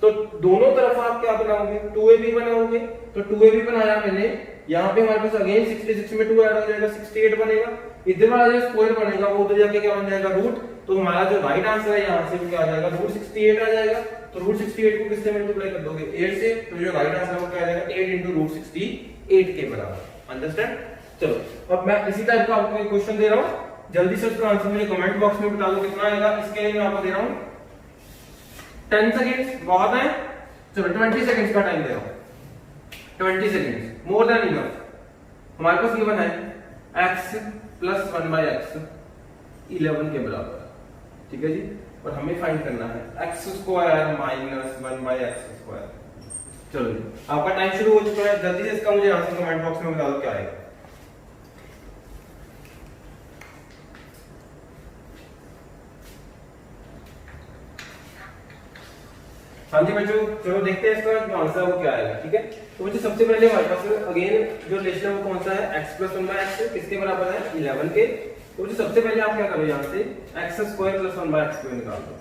[SPEAKER 1] तो दोनों तरफ आप क्या बनाओगे 2ab बनाओगे। तो 2ab बनाया मैंने, यहाँ पे हमारे पास अगेन 66 में 2 ऐड हो जाएगा 68 बनेगा। इधर वाला जो स्क्वायर बनेगा वो उधर जाके क्या बन जाएगा रूट। तो हमारा जो राइट आंसर है यहाँ से वो क्या आ जाएगा √68 आ जाएगा। तो √68 को किससे मल्टीप्लाई कर दोगे 8 से, तो जो राइट आंसर है वो क्या आ जाएगा 8 × √68 के बराबर। अंडरस्टैंड। चलो अब मैं इसी टाइप का आपको एक क्वेश्चन दे रहा हूं, जल्दी से उसका आंसर मुझे कमेंट बॉक्स में बता दो कितना आएगा। इसके लिए मैं आपको दे रहा हूं 10 सेकंड्स, बहुत है। चलो 20 सेकंड्स का टाइम दे रहा हूं, 20 सेकंड्स मोर देन इनफ। हमारे पास गिवन है x + 1/x 11 के बराबर, ठीक है जी। और हमें फाइंड करना है x² - 1/x²। चलो जी आपका टाइम शुरू हो चुका है, जल्दी से इसका मुझे आंसर कमेंट बॉक्स में बता दो क्या आएगा। हाँ जी बच्चों, चलो देखते हैं इसका जो आंसर वो क्या आएगा, ठीक है। तो बच्चों सबसे पहले हमारे पास अगेन जो रिलेशन है वो कौन सा है, x + 1/x किसके बराबर है 11 के। तो बच्चों सबसे पहले आप क्या करो, यहाँ से x² + 1/x² निकाल दो,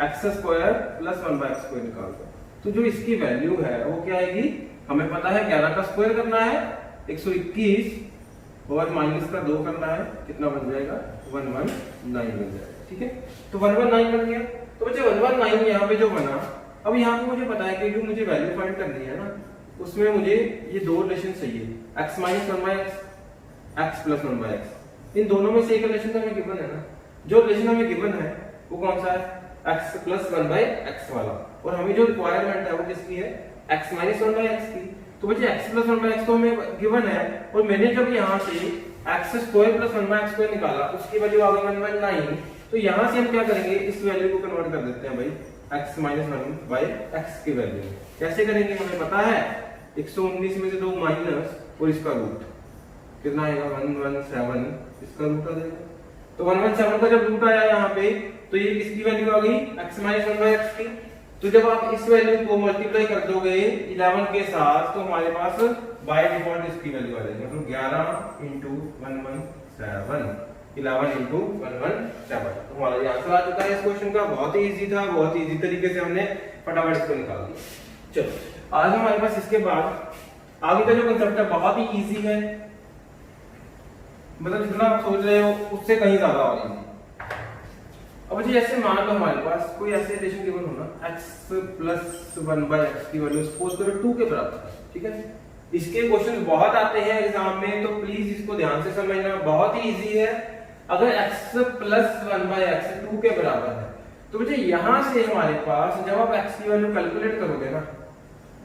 [SPEAKER 1] x² + 1/x² निकाल दो। तो जो इसकी वैल्यू है वो क्या आएगी, हमें पता है 11 का स्क्वायर करना है 121 और माइनस का 2 करना है, कितना बन जाएगा 119 बन जाएगा, ठीक है। तो 119 बन गया। तो बच्चे 119 यहाँ पे जो बना, अब यहाँ पे मुझे पता है कि जो मुझे वैल्यू फाइंड करनी है ना, उसमें मुझे ये दो रिलेशन चाहिए, x - 1/x, x + 1/x। इन दोनों में से एक रिलेशन तो हमें गिवन है ना। जो रिलेशन हमें गिवन है वो कौन सा है, x + 1/x वाला। और हमें जो रिक्वायरमेंट है वो किसकी है, x - 1/x की। तो बच्चे x + 1/x तो हमें गिवन है, और मैंने जब यहाँ से x² + 1/x² निकाला उसकी वैल्यू आ गई 119। तो यहाँ से हम क्या करेंगे, इस वैल्यू को कन्वर्ट कर देते हैं भाई x - 1/x की वैल्यू। कैसे करेंगे हमें पता है, 119 में से 2 माइनस और इसका रूट कितना आएगा 117, इसका रूट आ जाएगा। तो 117 का जब रूट आया यहाँ पे, तो ये किसकी वैल्यू आ गई x - 1/x की। तो जब आप इस वैल्यू को मल्टीप्लाई कर दोगे 11 के साथ, तो हमारे पास बाय डिफॉल्ट इसकी वैल्यू आ जाएगी, मतलब 11 × 117, 11 × 117। तो हमारा ये आंसर आ चुका है इस क्वेश्चन का। बहुत ही इजी था, बहुत ही इजी तरीके से हमने फटाफट इसको निकाल दिया। चलो आज हमारे पास इसके बाद आगे का जो कंसेप्ट है बहुत ही इजी है, मतलब जितना आप सोच रहे हो उससे कहीं ज्यादा और इजी। अब जी ऐसे मान लो हमारे पास कोई ऐसे रिलेशन गिवन हो ना, x + 1/x की वैल्यू सपोज करो 2 के बराबर है, ठीक है। इसके क्वेश्चन बहुत आते हैं एग्जाम में, तो प्लीज इसको ध्यान से समझना, बहुत ही इजी है। अगर x + 1/x 2 के बराबर है, तो मुझे यहां से हमारे पास जब आप x की वैल्यू कैलकुलेट करोगे ना,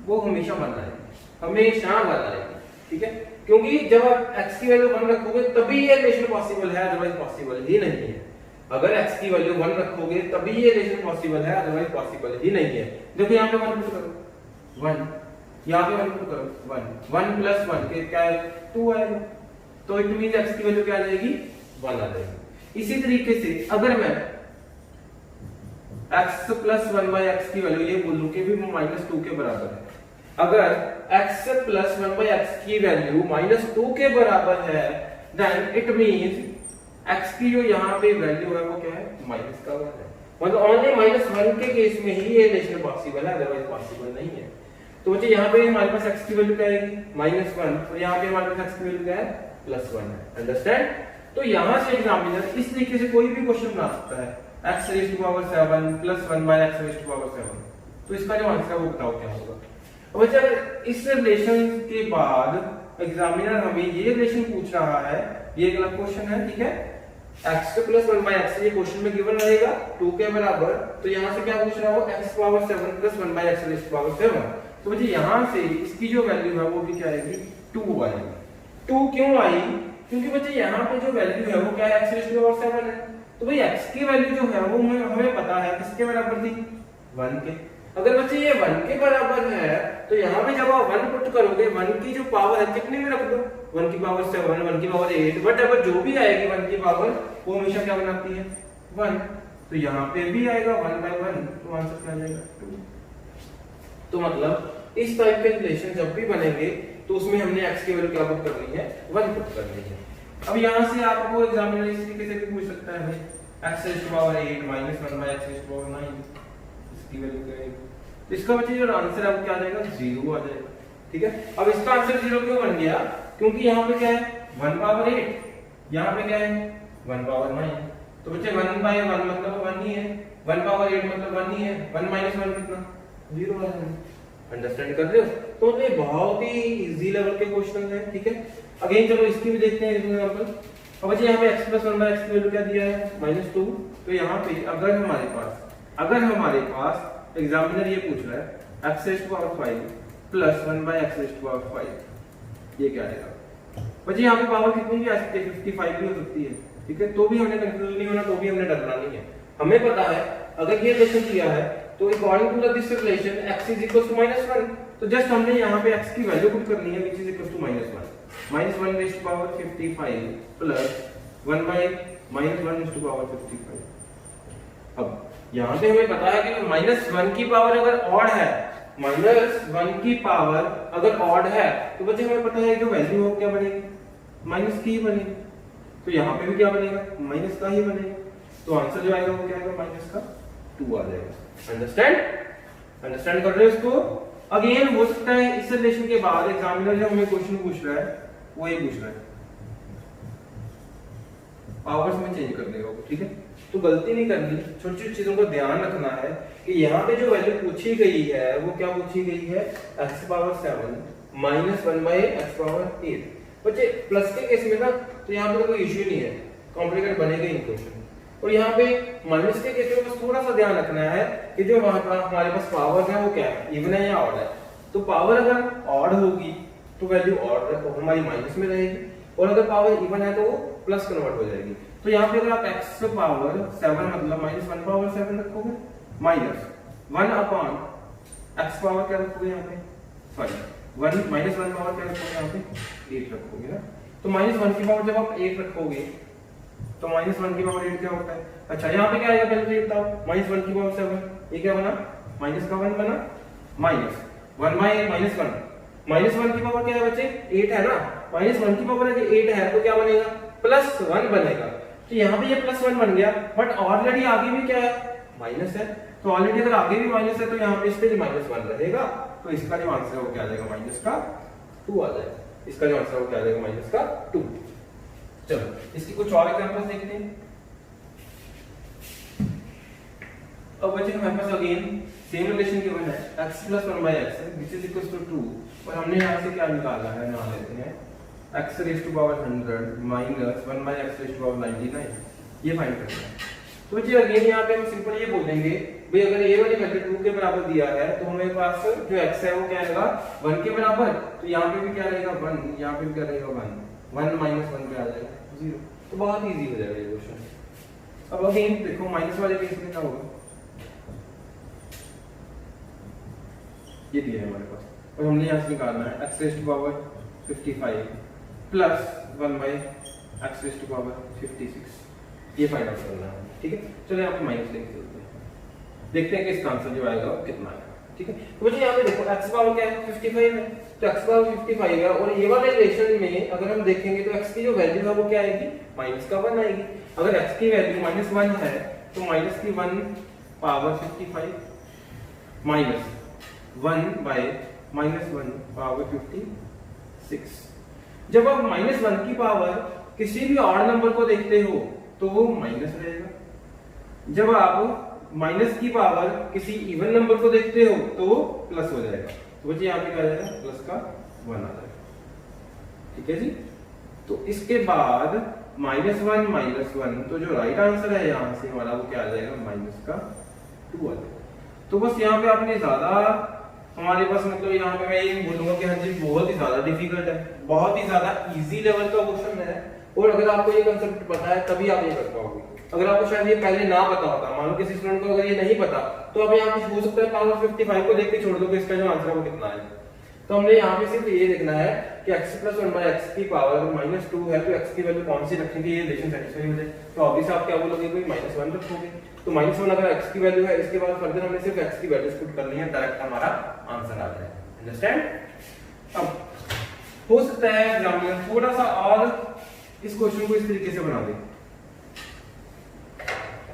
[SPEAKER 1] वो हमेशा 1 आएगी, हमेशा 1 आएगी, ठीक है। क्योंकि जब आप x की वैल्यू 1 रखोगे तभी ये रिलेशन पॉसिबल है, अदरवाइज पॉसिबल ही नहीं है। अगर x की वैल्यू 1 रखोगे तभी ये रिलेशन पॉसिबल है, अदरवाइज पॉसिबल ही नहीं है। देखो यहाँ पे 1 पुट करो 1, यहाँ पे 1 पुट करो 1, 1 + 1 के क्या है 2 आएगा। तो इट मींस x की वैल्यू क्या आ जाएगी 1 आ जाएगी। इसी तरीके से अगर मैं x + 1/x की वैल्यू ये बोल दूं कि भी -2 के बराबर है, अगर x + 1/x की वैल्यू -2 के बराबर है, देन इट मींस x की जो यहाँ पे वैल्यू है वो क्या है माइनस का 1 है। मतलब ओनली -1 के केस में ही ये रिलेशन पॉसिबल है, अदरवाइज पॉसिबल नहीं है। तो बच्चे यहाँ पे हमारे पास x की वैल्यू क्या आएगी -1, और यहाँ पे हमारे पास x की वैल्यू क्या है +1 है। अंडरस्टैंड। तो यहाँ से एग्जामिनर इस तरीके से कोई भी क्वेश्चन बना सकता है, x⁻⁷ + 1/x⁻⁷। तो इसका जो आंसर है वो बताओ क्या होगा। अब बच्चे अगर इस रिलेशन के बाद एग्जामिनर हमें ये रिलेशन पूछ रहा है, ये एक अलग क्वेश्चन है, ठीक है। x + 1/x ये क्वेश्चन में गिवन रहेगा 2 के बराबर, तो यहाँ से क्या पूछ रहा हो x⁻⁷ + 1/x⁻⁷। तो बच्चे यहाँ से इसकी जो वैल्यू है वो भी क्या आएगी 2 आएगी। 2 क्यों आई, क्योंकि बच्चे यहाँ पे जो वैल्यू है वो क्या है, x⁻7 है। तो भाई x की वैल्यू जो है वो हमें पता है किसके बराबर थी, 1 के। अगर बच्चे ये 1 के बराबर है तो यहाँ पे जब आप 1 पुट करोगे 1 की जो पावर है कितने में रख दो, 1 की पावर 7, 1 की पावर 8, बट अगर जो भी आएगी 1 की पावर वो हमेशा क्या बनाती है, 1। तो यहाँ पे भी आएगा 1/1, तो आंसर क्या आ जाएगा, 2। तो मतलब इस टाइप के रिलेशन जब भी बनेंगे तो उसमें हमने x की वैल्यू क्या पुट करनी है, 1 पुट करनी है। अब यहाँ से आपको एग्जामिनर इस तरीके से भी पूछ सकता है भाई x⁸8 - 1/x⁻9 इसकी वैल्यू क्या है। तो इसका बच्चे जो आंसर है वो क्या आ जाएगा, 0 आ जाएगा। ठीक है, अब इसका आंसर 0 क्यों बन गया, क्योंकि यहाँ पे क्या है 1/8, यहाँ पे क्या है 1/9। तो बच्चे 1/1 मतलब 1 ही है, 1/8 मतलब 1 ही है, 1 - 1 कितना, 0 आ जाएगा। अंडरस्टैंड कर रहे हो। तो ये बहुत ही इजी लेवल के क्वेश्चन है। ठीक है, अगेन चलो इसकी भी देखते हैं एग्जांपल। अब बच्चे यहाँ पे x + 1/x की वैल्यू क्या दिया है, -2। तो यहाँ पे अगर हमारे पास एग्जामिनर ये पूछ रहा है x⁵5 + 1/x⁵5, ये क्या आएगा। बच्चे यहाँ पे पावर कितनी भी आ सकती है, 55 भी हो सकती है। ठीक है, तो भी हमने कंफ्यूज नहीं होना, तो भी हमने डरना नहीं है। हमें पता है अगर ये रिलेशन दिया है तो according to this relation x = -1, तो जस्ट हमने यहाँ पे x की वैल्यू पुट करनी है which is equal to -1 -1⁵55 + 1/-1⁵55। अब यहाँ पे हमें पता है कि -1 की पावर अगर ऑड है, -1 की पावर अगर ऑड है तो बच्चे हमें पता है जो वैल्यू हो क्या बनेगी, माइनस की ही बनेगी। तो यहाँ पे भी क्या बनेगा, माइनस का ही बनेगा। तो आंसर जो आएगा वो क्या आएगा, -2 आ जाएगा। अंडरस्टैंड कर रहे हो इसको। अगेन हो सकता है इस रिलेशन के बाद एग्जामिनर जो हमें क्वेश्चन पूछ रहा है वो ये पूछ रहा है पावर्स में चेंज कर देगा वो। ठीक है, तो गलती नहीं करनी, छोटी छोटी चीजों का ध्यान रखना है कि यहाँ पे जो वैल्यू पूछी गई है वो क्या पूछी गई है, x⁻7 - 1/x⁸8। बच्चे प्लस के केस में ना तो यहाँ पे कोई इश्यू नहीं है, कॉम्प्लिकेटेड बनेगा ही क्वेश्चन। और यहाँ पे माइनस के केस में बस थोड़ा सा ध्यान रखना है कि जो हमारे पास पावर है वो क्या है, इवन है या ऑड है। तो पावर अगर ऑड होगी तो वैल्यू ऑड हमारी माइनस में रहेगी, और अगर पावर इवन है तो वो प्लस कन्वर्ट हो जाएगी। तो यहाँ पे अगर आप x⁻7 मतलब -1/7 रखोगे, -1/x पावर क्या रखोगे यहाँ पे, सॉरी 1 -1 पावर क्या रखोगे यहाँ पे, 8 रखोगे ना। तो -1 की पावर जब आप 8 रखोगे तो -1 की पावर 8 क्या होता है। अच्छा यहाँ पे क्या आएगा पहले तो ये बताओ, -1 की पावर 7, ये क्या बना, माइनस का 1 बना, -1 की पावर क्या है बच्चे, 8 है ना। -1 की पावर अगर 8 है तो क्या बनेगा, +1 बनेगा। तो यहाँ पे ये +1 बन गया, बट ऑलरेडी आगे भी क्या है, माइनस है। तो ऑलरेडी अगर आगे भी माइनस है तो यहाँ पे इस पे -1 रहेगा। तो इसका जो आंसर है वो क्या आ जाएगा, -2 आ जाएगा। इसका जो आंसर है वो क्या आ जाएगा, -2। चलो इसकी कुछ और एग्जांपल्स देखते हैं। अब बच्चे हमारे पास अगेन सेम रिलेशन गिवन है, x + 1/x which is equals to 2, और हमने यहाँ से क्या निकाला है, मान लेते हैं x⁻100 - 1/x⁻99, ये फाइंड करना है। तो बच्चे अगेन यहाँ पे हम सिंपल ये बोलेंगे भाई अगर ये वाली वैल्यू 2 के बराबर दिया है तो हमारे पास जो x है वो क्या आएगा, 1 के बराबर। तो यहाँ पे भी क्या रहेगा, 1, यहाँ पे भी क्या रहेगा, 1 - 1 क्या आ जाएगा, 0। तो बहुत इजी हो जाएगा ये क्वेश्चन। अब अगेन देखो माइनस वाले केस में क्या होगा, ये दिया है हमारे पास और हमने यहाँ से निकालना है x⁻55 + 1/x⁻56, ये फाइंड आउट करना है। ठीक है, चलो यहाँ पे माइनस लेके चलते हैं, देखते हैं कि इसका आंसर जो आएगा कितना आएगा। ठीक है, तो मुझे यहाँ पे देखो x पावर क्या है, 55 है। तो x पावर 55 है, और ये वाले रिलेशन में अगर हम देखेंगे तो x की जो वैल्यू है वो क्या आएगी, -1 आएगी। अगर x की वैल्यू -1 है तो -1 पावर 55 -1/-1 पावर 56। जब आप -1 की पावर किसी भी ऑड नंबर को देखते हो तो वो माइनस रहेगा, जब आप माइनस की पावर किसी इवन नंबर को देखते हो तो वो प्लस हो जाएगा। तो बच्चे यहाँ पे क्या आएगा, +1 आ जाएगा। ठीक है जी, तो इसके बाद -1 तो जो राइट आंसर है यहाँ से हमारा वो क्या आ जाएगा, -2 आ जाएगा। तो बस यहाँ पे आपने ज्यादा हमारे पास मतलब यहाँ पे मैं ये बोलूंगा कि हाँ जी बहुत ही ज्यादा डिफिकल्ट है, बहुत ही ज्यादा इजी लेवल का क्वेश्चन है। और अगर आपको ये कंसेप्ट पता है तभी आप ये कर पाओगे। अगर आपको शायद ये पहले ना पता होता, मान लो किसी स्टूडेंट को अगर ये नहीं पता, तो अब यहाँ पे हो सकता है पावर 55 को देख के छोड़ दो कि इसका जो आंसर है वो कितना है। तो हमने यहाँ पे सिर्फ ये देखना है कि x + 1/x की पावर -2 है, तो x की वैल्यू कौन सी रखेंगे ये रिलेशन सेटिस्फाई हो जाए। तो ऑब्वियसली आप क्या बोलोगे भाई -1 रखोगे, तो -1 अगर x की वैल्यू है, इसके बाद फर्दर हमने सिर्फ x की वैल्यू पुट करनी है, डायरेक्ट हमारा आंसर आ जाए। अंडरस्टैंड। अब हो सकता है एग्जाम में थोड़ा सा और इस क्वेश्चन को इस तरीके से बना दे।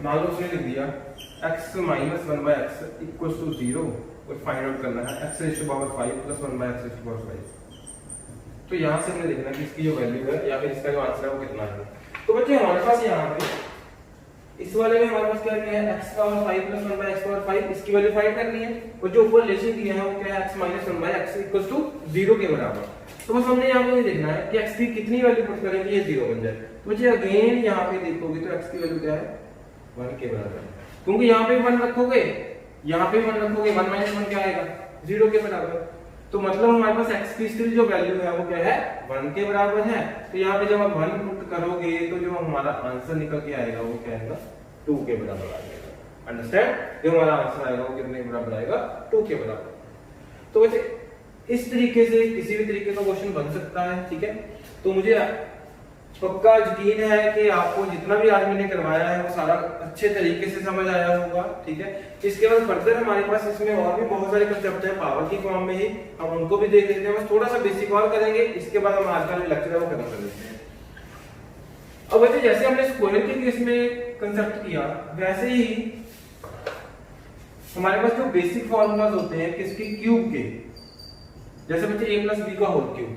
[SPEAKER 1] मान लो उसने लिख दिया x - 1/x = 0 और फाइंड आउट करना है x⁵ + 1/x⁵ 5। तो यहां से हमने देखना है कि इसकी जो वैल्यू है या फिर इसका जो आंसर है वो कितना है। तो बच्चे हमारे पास यहां पे इस वाले में हमारे पास क्या है, x⁵ + 1/x⁵ इसकी वैल्यू फाइंड करनी है, और जो ऊपर रिलेशन दिया है वो क्या है, x - 1/x = 0 के बराबर। तो बस हमने यहां पे ये देखना है कि x की कितनी वैल्यू पुट करेंगे ये 0 बन जाए। तो बच्चे अगेन यहां पे देखोगे तो x की वैल्यू क्या है, 1 के बराबर है, क्योंकि यहां पे 1 रखोगे, यहां पे 1 रखोगे, 1 - 1 क्या आएगा, 0 के बराबर। तो मतलब हमारे पास x की स्टिल जो वैल्यू है वो क्या है, 1 के बराबर है। तो यहाँ पे जब आप 1 पुट करोगे तो जो हमारा आंसर निकल के आएगा वो क्या आएगा, 2 के बराबर आ जाएगा। अंडरस्टैंड। जो हमारा आंसर आएगा वो कितने के बराबर आएगा, 2 के बराबर। तो वैसे इस तरीके से किसी भी तरीके का क्वेश्चन बन सकता है, ठीक है। तो मुझे पक्का यकीन है कि आपको जितना भी आज मैंने करवाया है वो सारा अच्छे तरीके से समझ आया होगा, ठीक है। इसके बाद फर्दर हमारे पास इसमें और भी बहुत सारे कंसेप्ट है पावर की फॉर्म में ही, हम उनको भी देख लेते हैं। बस थोड़ा सा बेसिक और करेंगे, इसके बाद हम आज का जो लेक्चर है वो खत्म कर लेते हैं। अब वैसे जैसे हमने स्क्वायर के केस में कंसेप्ट किया, वैसे ही हमारे पास जो बेसिक फॉर्मूलाज होते हैं किसके, क्यूब के, जैसे बच्चे a + b का होल क्यूब।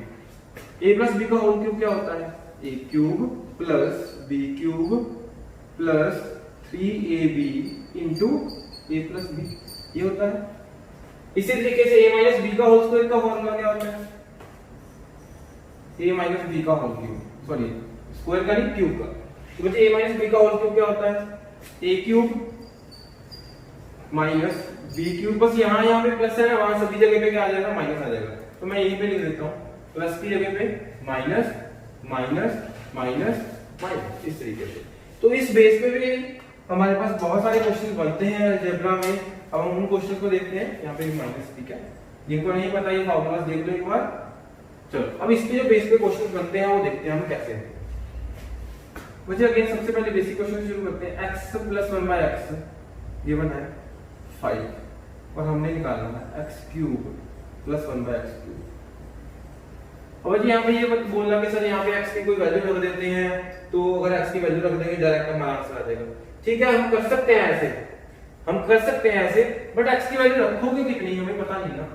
[SPEAKER 1] a + b का होल क्यूब क्या होता है, a³ + b³ + 3ab * a + b, ये होता है। इसी तरीके से a - b का होल स्क्वायर का फॉर्मूला क्या होता है, a - b का होल क्यूब, सॉरी स्क्वायर का नहीं क्यूब का। तो बच्चे a - b का होल क्यूब क्या होता है, a³ - b³। बस यहाँ पे प्लस है ना, वहां सभी जगह पे क्या आ जाएगा, माइनस आ जाएगा। तो मैं यहीं पे लिख देता हूँ, प्लस की जगह पे माइनस माइनस माइनस माइनस, इस तरीके से। तो इस बेस पे भी हमारे पास बहुत सारे क्वेश्चन बनते हैं अलजेब्रा में। अब हम उन क्वेश्चन को देखते हैं। यहाँ पे माइनस, ठीक है, जिनको नहीं पता ये फॉर्मूला देख लो एक बार। चलो अब इसके जो बेस पे क्वेश्चन बनते हैं वो देखते हैं हम कैसे। मुझे अगेन सबसे पहले बेसिक क्वेश्चन शुरू करते हैं। x + 1/x ये बना है 5 और हमने निकालना है x³ + 1/x³। और जी यहाँ पे ये बोलना कि सर यहाँ पे x की कोई वैल्यू रख देते हैं, तो अगर x की वैल्यू रख देंगे डायरेक्ट हमारा आंसर आ जाएगा। ठीक है, हम कर सकते हैं ऐसे, हम कर सकते हैं ऐसे, बट x की वैल्यू रखोगे कितनी हमें पता नहीं ना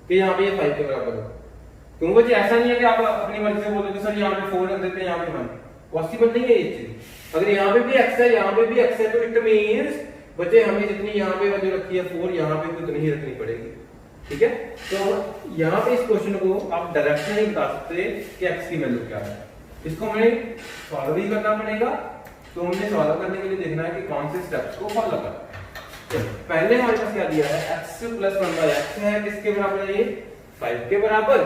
[SPEAKER 1] कि यहाँ पे ये 5 के बराबर हो। क्योंकि जी ऐसा नहीं है कि आप अपनी मर्जी से बोलोगे सर यहाँ पे 4 रख देते हैं, यहाँ पे 1, पॉसिबल नहीं है ये चीज। अगर यहाँ पे भी x है, यहाँ पे भी x है, तो इट मींस बच्चे हमें जितनी यहाँ पे वैल्यू रखी है 4, यहाँ पे भी उतनी ही रखनी पड़ेगी। ठीक है, तो यहाँ पे इस क्वेश्चन को आप डायरेक्ट नहीं बता सकते कि x की वैल्यू क्या है, इसको हमें सॉल्व भी करना पड़ेगा। तो हमने सॉल्व करने के लिए देखना है कि कौन से स्टेप्स को फॉलो करना है। पहले हमारे पास क्या दिया है, x + 1/x है, किसके बराबर है ये, 5 के बराबर।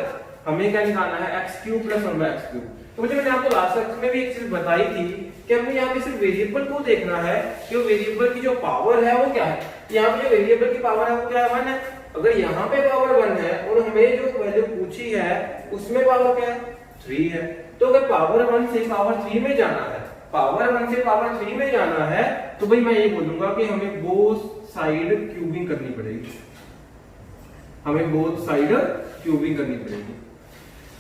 [SPEAKER 1] हमें क्या निकालना है, x³ + 1/x³। तो मुझे मैंने आपको लास्ट लेक्चर में भी एक चीज बताई थी कि हमें यहाँ पे सिर्फ वेरिएबल को देखना है कि वो वेरिएबल की जो पावर है वो क्या है। यहाँ पे जो वेरिएबल की पावर है वो क्या है, 1 है। अगर यहाँ पे पावर 1 है और हमें जो वैल्यू पूछी है उसमें पावर क्या है, 3 है, तो अगर पावर 1 से पावर 3 में जाना है, पावर 1 से पावर 3 में जाना है, तो भाई मैं ये बोलूंगा कि हमें बोथ साइड क्यूबिंग करनी पड़ेगी, हमें बोथ साइड क्यूबिंग करनी पड़ेगी।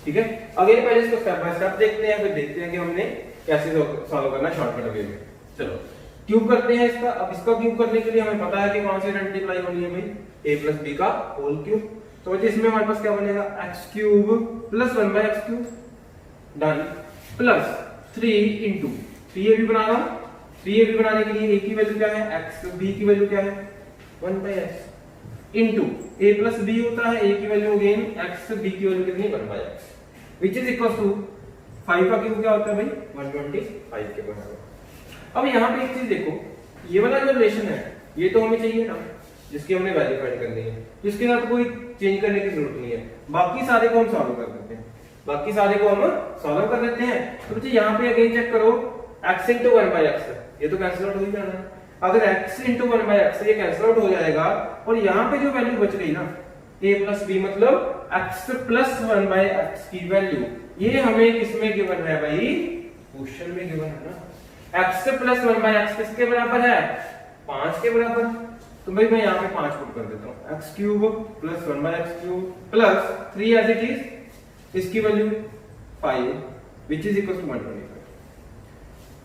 [SPEAKER 1] ठीक है, अगेन पहले इसको स्टेप बाय स्टेप देखते हैं, फिर देखते हैं कि हमने कैसे सॉल्व करना शॉर्टकट वे में। चलो क्यूब करते हैं इसका। अब इसका क्यूब करने के लिए हमें पता है कि कौन सी मल्टीप्लाई होनी है भाई, a + b का होल क्यूब। तो इसमें हमारे पास क्या बनेगा, x³ + 1/x³ done, plus 3 * 3ab बना रहा हूं। 3ab बनाने के लिए a की वैल्यू क्या है, x, b की वैल्यू क्या है, 1/x इनटू a + b होता है, a की वैल्यू अगेन x, b की वैल्यू कितनी, 1/x, which is equal to 5 का क्यूब क्या होता है भाई, 125 के बराबर। अब यहाँ पे एक चीज देखो, ये वाला जो रिलेशन है ये तो हमें चाहिए ना, जिसकी हमने वैल्यू फाइंड करनी है, जिसके साथ कोई चेंज करने की जरूरत नहीं है, बाकी सारे को हम सॉल्व कर देते हैं। बाकी सारे को हम सॉल्व कर लेते हैं। तो बच्चे यहाँ पे अगेन चेक करो, x इंटू 1/x, ये तो कैंसिल आउट हो ही जाना है। अगर x इंटू 1/x ये कैंसिल आउट हो जाएगा और यहाँ पे जो वैल्यू बच गई ना a प्लस b, मतलब x प्लस 1/x की वैल्यू, ये हमें किसमें गिवन है भाई, क्वेश्चन में गिवन है ना। x प्लस 1/x किसके बराबर है, 5 के बराबर। तो भाई मैं यहाँ पे 5 पुट कर देता हूँ, x cube plus 1/x cube plus 3 as it is, इसकी value 5 which is equal to 125।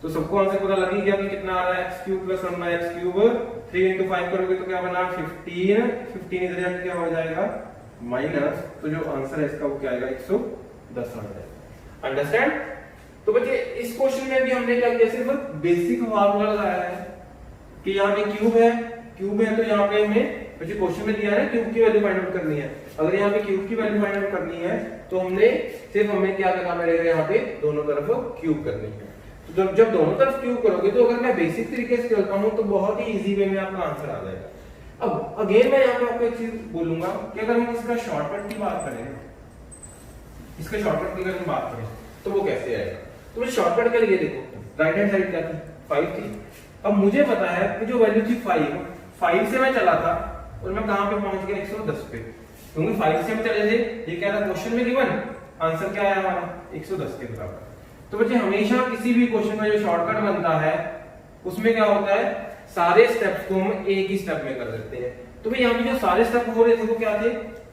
[SPEAKER 1] तो सबको आंसर पता लग ही गया कि कितना आ रहा है, x cube plus 1/x cube, 3 into 5 करोगे तो क्या बना 15, 15 इधर जाके क्या हो जाएगा माइनस, तो जो आंसर है इसका वो क्या आएगा 110 आ जाएगा। अंडरस्टैंड। तो बच्चे इस क्वेश्चन में भी हमने क्या किया, सिर्फ बेसिक फार्मूला लगाया है कि यहाँ पे क्यूब है तो यहाँ पे हमें बच्चे क्वेश्चन में दिया है क्यूब की वैल्यू फाइंड आउट करनी है। अगर यहाँ पे क्यूब की वैल्यू फाइंड आउट करनी है तो हमें क्या करना पड़ेगा, यहाँ पे दोनों तरफ क्यूब करनी है। तो जब दोनों तरफ क्यूब करोगे तो अगर मैं बेसिक तरीके से करता हूँ तो बहुत ही इजी वे में आपका आंसर आ जाएगा। अब अगेन मैं यहाँ पे आपको एक चीज बोलूंगा कि अगर हम इसका शॉर्टकट की बात करें, इसके शॉर्टकट की अगर हम बात करें तो वो कैसे आएगा। तो शॉर्टकट के लिए देखो, राइट हैंड साइड क्या थी 5 थी। अब मुझे पता है कि जो वैल्यू थी 5 से मैं चला था और मैं कहां पे पहुंच गया 110 पे, क्योंकि 5 से हम चले थे, ये क्या था क्वेश्चन में गिवन, आंसर क्या आया हमारा 110 के बराबर। तो बच्चे हमेशा किसी भी क्वेश्चन में जो शॉर्टकट बनता है उसमें क्या होता है, सारे स्टेप्स को हम एक ही स्टेप में कर देते हैं। तो भाई यहाँ पे जो सारे स्टेप हो रहे थे वो क्या थे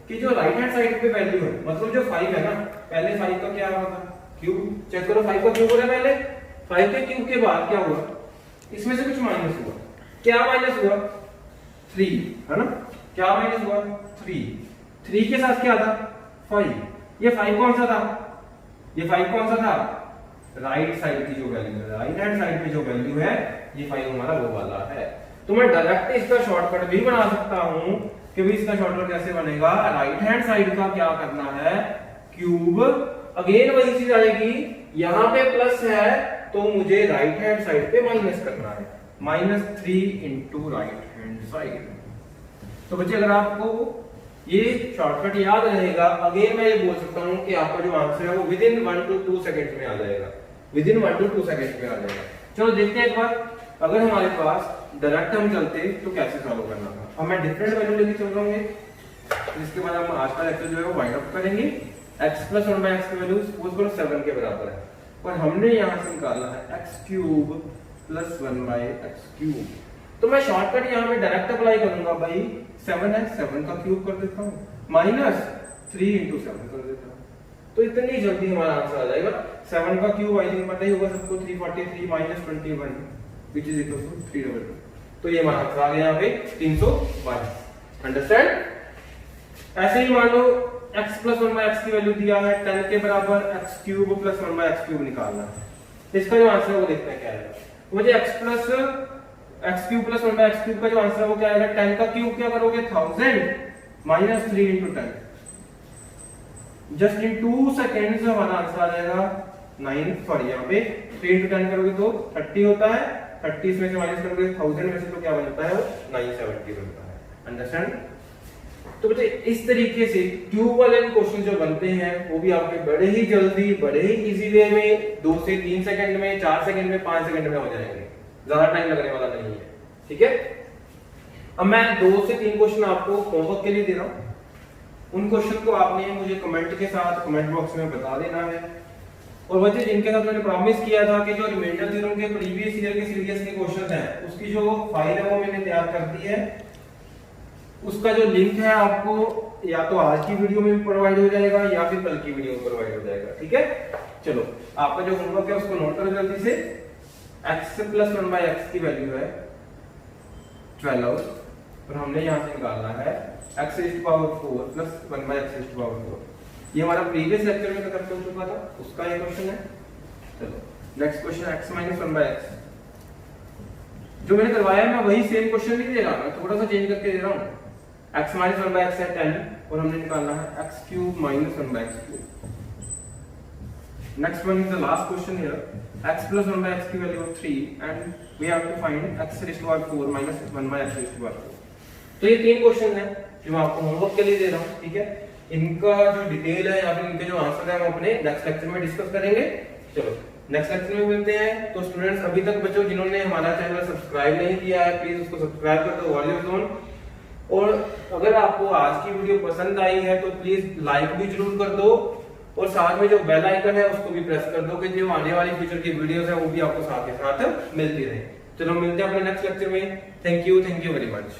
[SPEAKER 1] कि जो राइट हैंड साइड पे वैल्यू है, मतलब जो 5 है ना, पहले 5 का क्या हुआ था क्यूब, चेक करो 5 का क्यूब हो रहा है, पहले 5 के क्यूब के बाद क्या हुआ, इसमें से कुछ माइनस हुआ, क्या माइनस हुआ 3 है ना, क्या माइनस हुआ 3 के साथ क्या था 5, ये 5 कौन सा था, ये 5 कौन सा था राइट साइड की जो वैल्यू है, राइट हैंड साइड पे जो वैल्यू है ये 5 हमारा वो वाला है। तो मैं डायरेक्ट इसका शॉर्टकट भी बना सकता हूं कि भी इसका शॉर्टकट कैसे बनेगा, राइट हैंड साइड का क्या करना है क्यूब, अगेन वही चीज आएगी, यहां पे प्लस है तो मुझे राइट हैंड साइड पे माइनस करना है, -3 इंटू राइट हैंड साइड। तो बच्चे अगर आपको ये शॉर्टकट याद रहेगा, अगेन मैं ये बोल सकता हूं कि आपका जो आंसर है वो विद इन 1 to 2 सेकंड्स में आ जाएगा, विद इन 1 to 2 सेकंड्स में आ जाएगा। चलो देखते हैं एक बार, अगर हमारे पास डायरेक्ट हम चलते तो कैसे सॉल्व करना था। अब मैं डिफरेंट वैल्यू लेके चल रहा हूं, इसके बाद हम आज का लेक्चर जो है वो वाइंड अप करेंगे। x प्लस 1/x की वैल्यू सपोज करो 7 के बराबर है और हमने यहां से निकालना है x cube plus 1/x cube. तो मैं शॉर्टकट यहां पे डायरेक्ट अप्लाई करूंगा, भाई 7 है 7 का क्यूब कर देता हूं -3 इंटू 7 कर देता हूं, तो इतनी जल्दी हमारा आंसर आ जाएगा। 7 का क्यूब आई थिंक पता ही होगा सबको, 343 -21 which is equal to 322। तो ये हमारा आंसर आ गया यहाँ पे 322। अंडरस्टैंड। ऐसे ही मान लो x प्लस 1/x की वैल्यू दिया है 10 के बराबर, x cube plus 1/x cube निकालना है। इसका जो आंसर है वो देखते हैं क्या आएगा। मुझे x cube plus 1/x cube का जो आंसर है वो क्या आएगा, 10 का क्यूब क्या करोगे 1000 -3 इंटू 10, जस्ट इन 2 सेकेंड्स हमारा आंसर आ जाएगा 9 सॉरी यहाँ पे 3 इंटू 10 करोगे तो 30 होता है, 30 में से माइनस करोगे 1000 में से तो क्या बनता है वो 970 बनता है। अंडरस्टैंड। तो बच्चे इस तरीके से क्यूब वाले क्वेश्चन जो बनते हैं वो भी आपके बड़े ही जल्दी, बड़े ही इजी वे में 2 से 3 सेकंड में, 4 सेकंड में, 5 सेकंड में हो जाएंगे, ज्यादा टाइम लगने वाला नहीं है। ठीक है। अब मैं 2 से 3 क्वेश्चन आपको होमवर्क के लिए दे रहा हूं, उन क्वेश्चन को आपने मुझे कमेंट के साथ कमेंट बॉक्स में बता देना है। और बच्चे जिनके साथ मैंने प्रॉमिस किया था कि जो रिमाइंडर थ्योरम के प्रीवियस ईयर के सीरीज के क्वेश्चन हैं उसकी जो फाइल है वो मैंने तैयार कर दी है, उसका जो लिंक है आपको या तो आज की वीडियो में भी प्रोवाइड हो जाएगा या फिर कल की वीडियो में प्रोवाइड हो जाएगा। ठीक है। चलो आपका जो होमवर्क है उसको नोट करो जल्दी से। x प्लस 1/x की वैल्यू है 12 और हमने यहां से निकालना है x raised to power 4 plus 1/x raised to power 4। ये हमारा प्रीवियस लेक्चर में खत्म हो चुका था, उसका ये क्वेश्चन है। चलो next question x minus 1/x, जो मैंने करवाया मैं वही सेम क्वेश्चन नहीं दे रहा, मैं थोड़ा सा चेंज करके दे रहा हूं। x minus 1/x है 10 और हमने निकालना है x cube minus 1/x cube। Next one is the last question here, x plus 1/x की value 3 and we have to find x raised to power 4 minus 1/x raised to power 4। तो ये 3 question हैं जो मैं आपको homework के लिए दे रहा हूं। ठीक है। इनका जो डिटेल है या फिर इनके जो आंसर है हम अपने नेक्स्ट लेक्चर में डिस्कस करेंगे। चलो नेक्स्ट लेक्चर में मिलते हैं। तो स्टूडेंट्स अभी तक बच्चों जिन्होंने हमारा चैनल सब्सक्राइब नहीं किया है प्लीज उसको सब्सक्राइब कर दो वॉल्यूम जोन। और अगर आपको आज की वीडियो पसंद आई है तो प्लीज लाइक भी जरूर कर दो और साथ में जो बेल आइकन है उसको भी प्रेस कर दो कि जो आने वाली फ्यूचर की वीडियोस है वो भी आपको साथ के साथ मिलती रहे। चलो मिलते हैं अपने नेक्स्ट लेक्चर में। Thank you very much.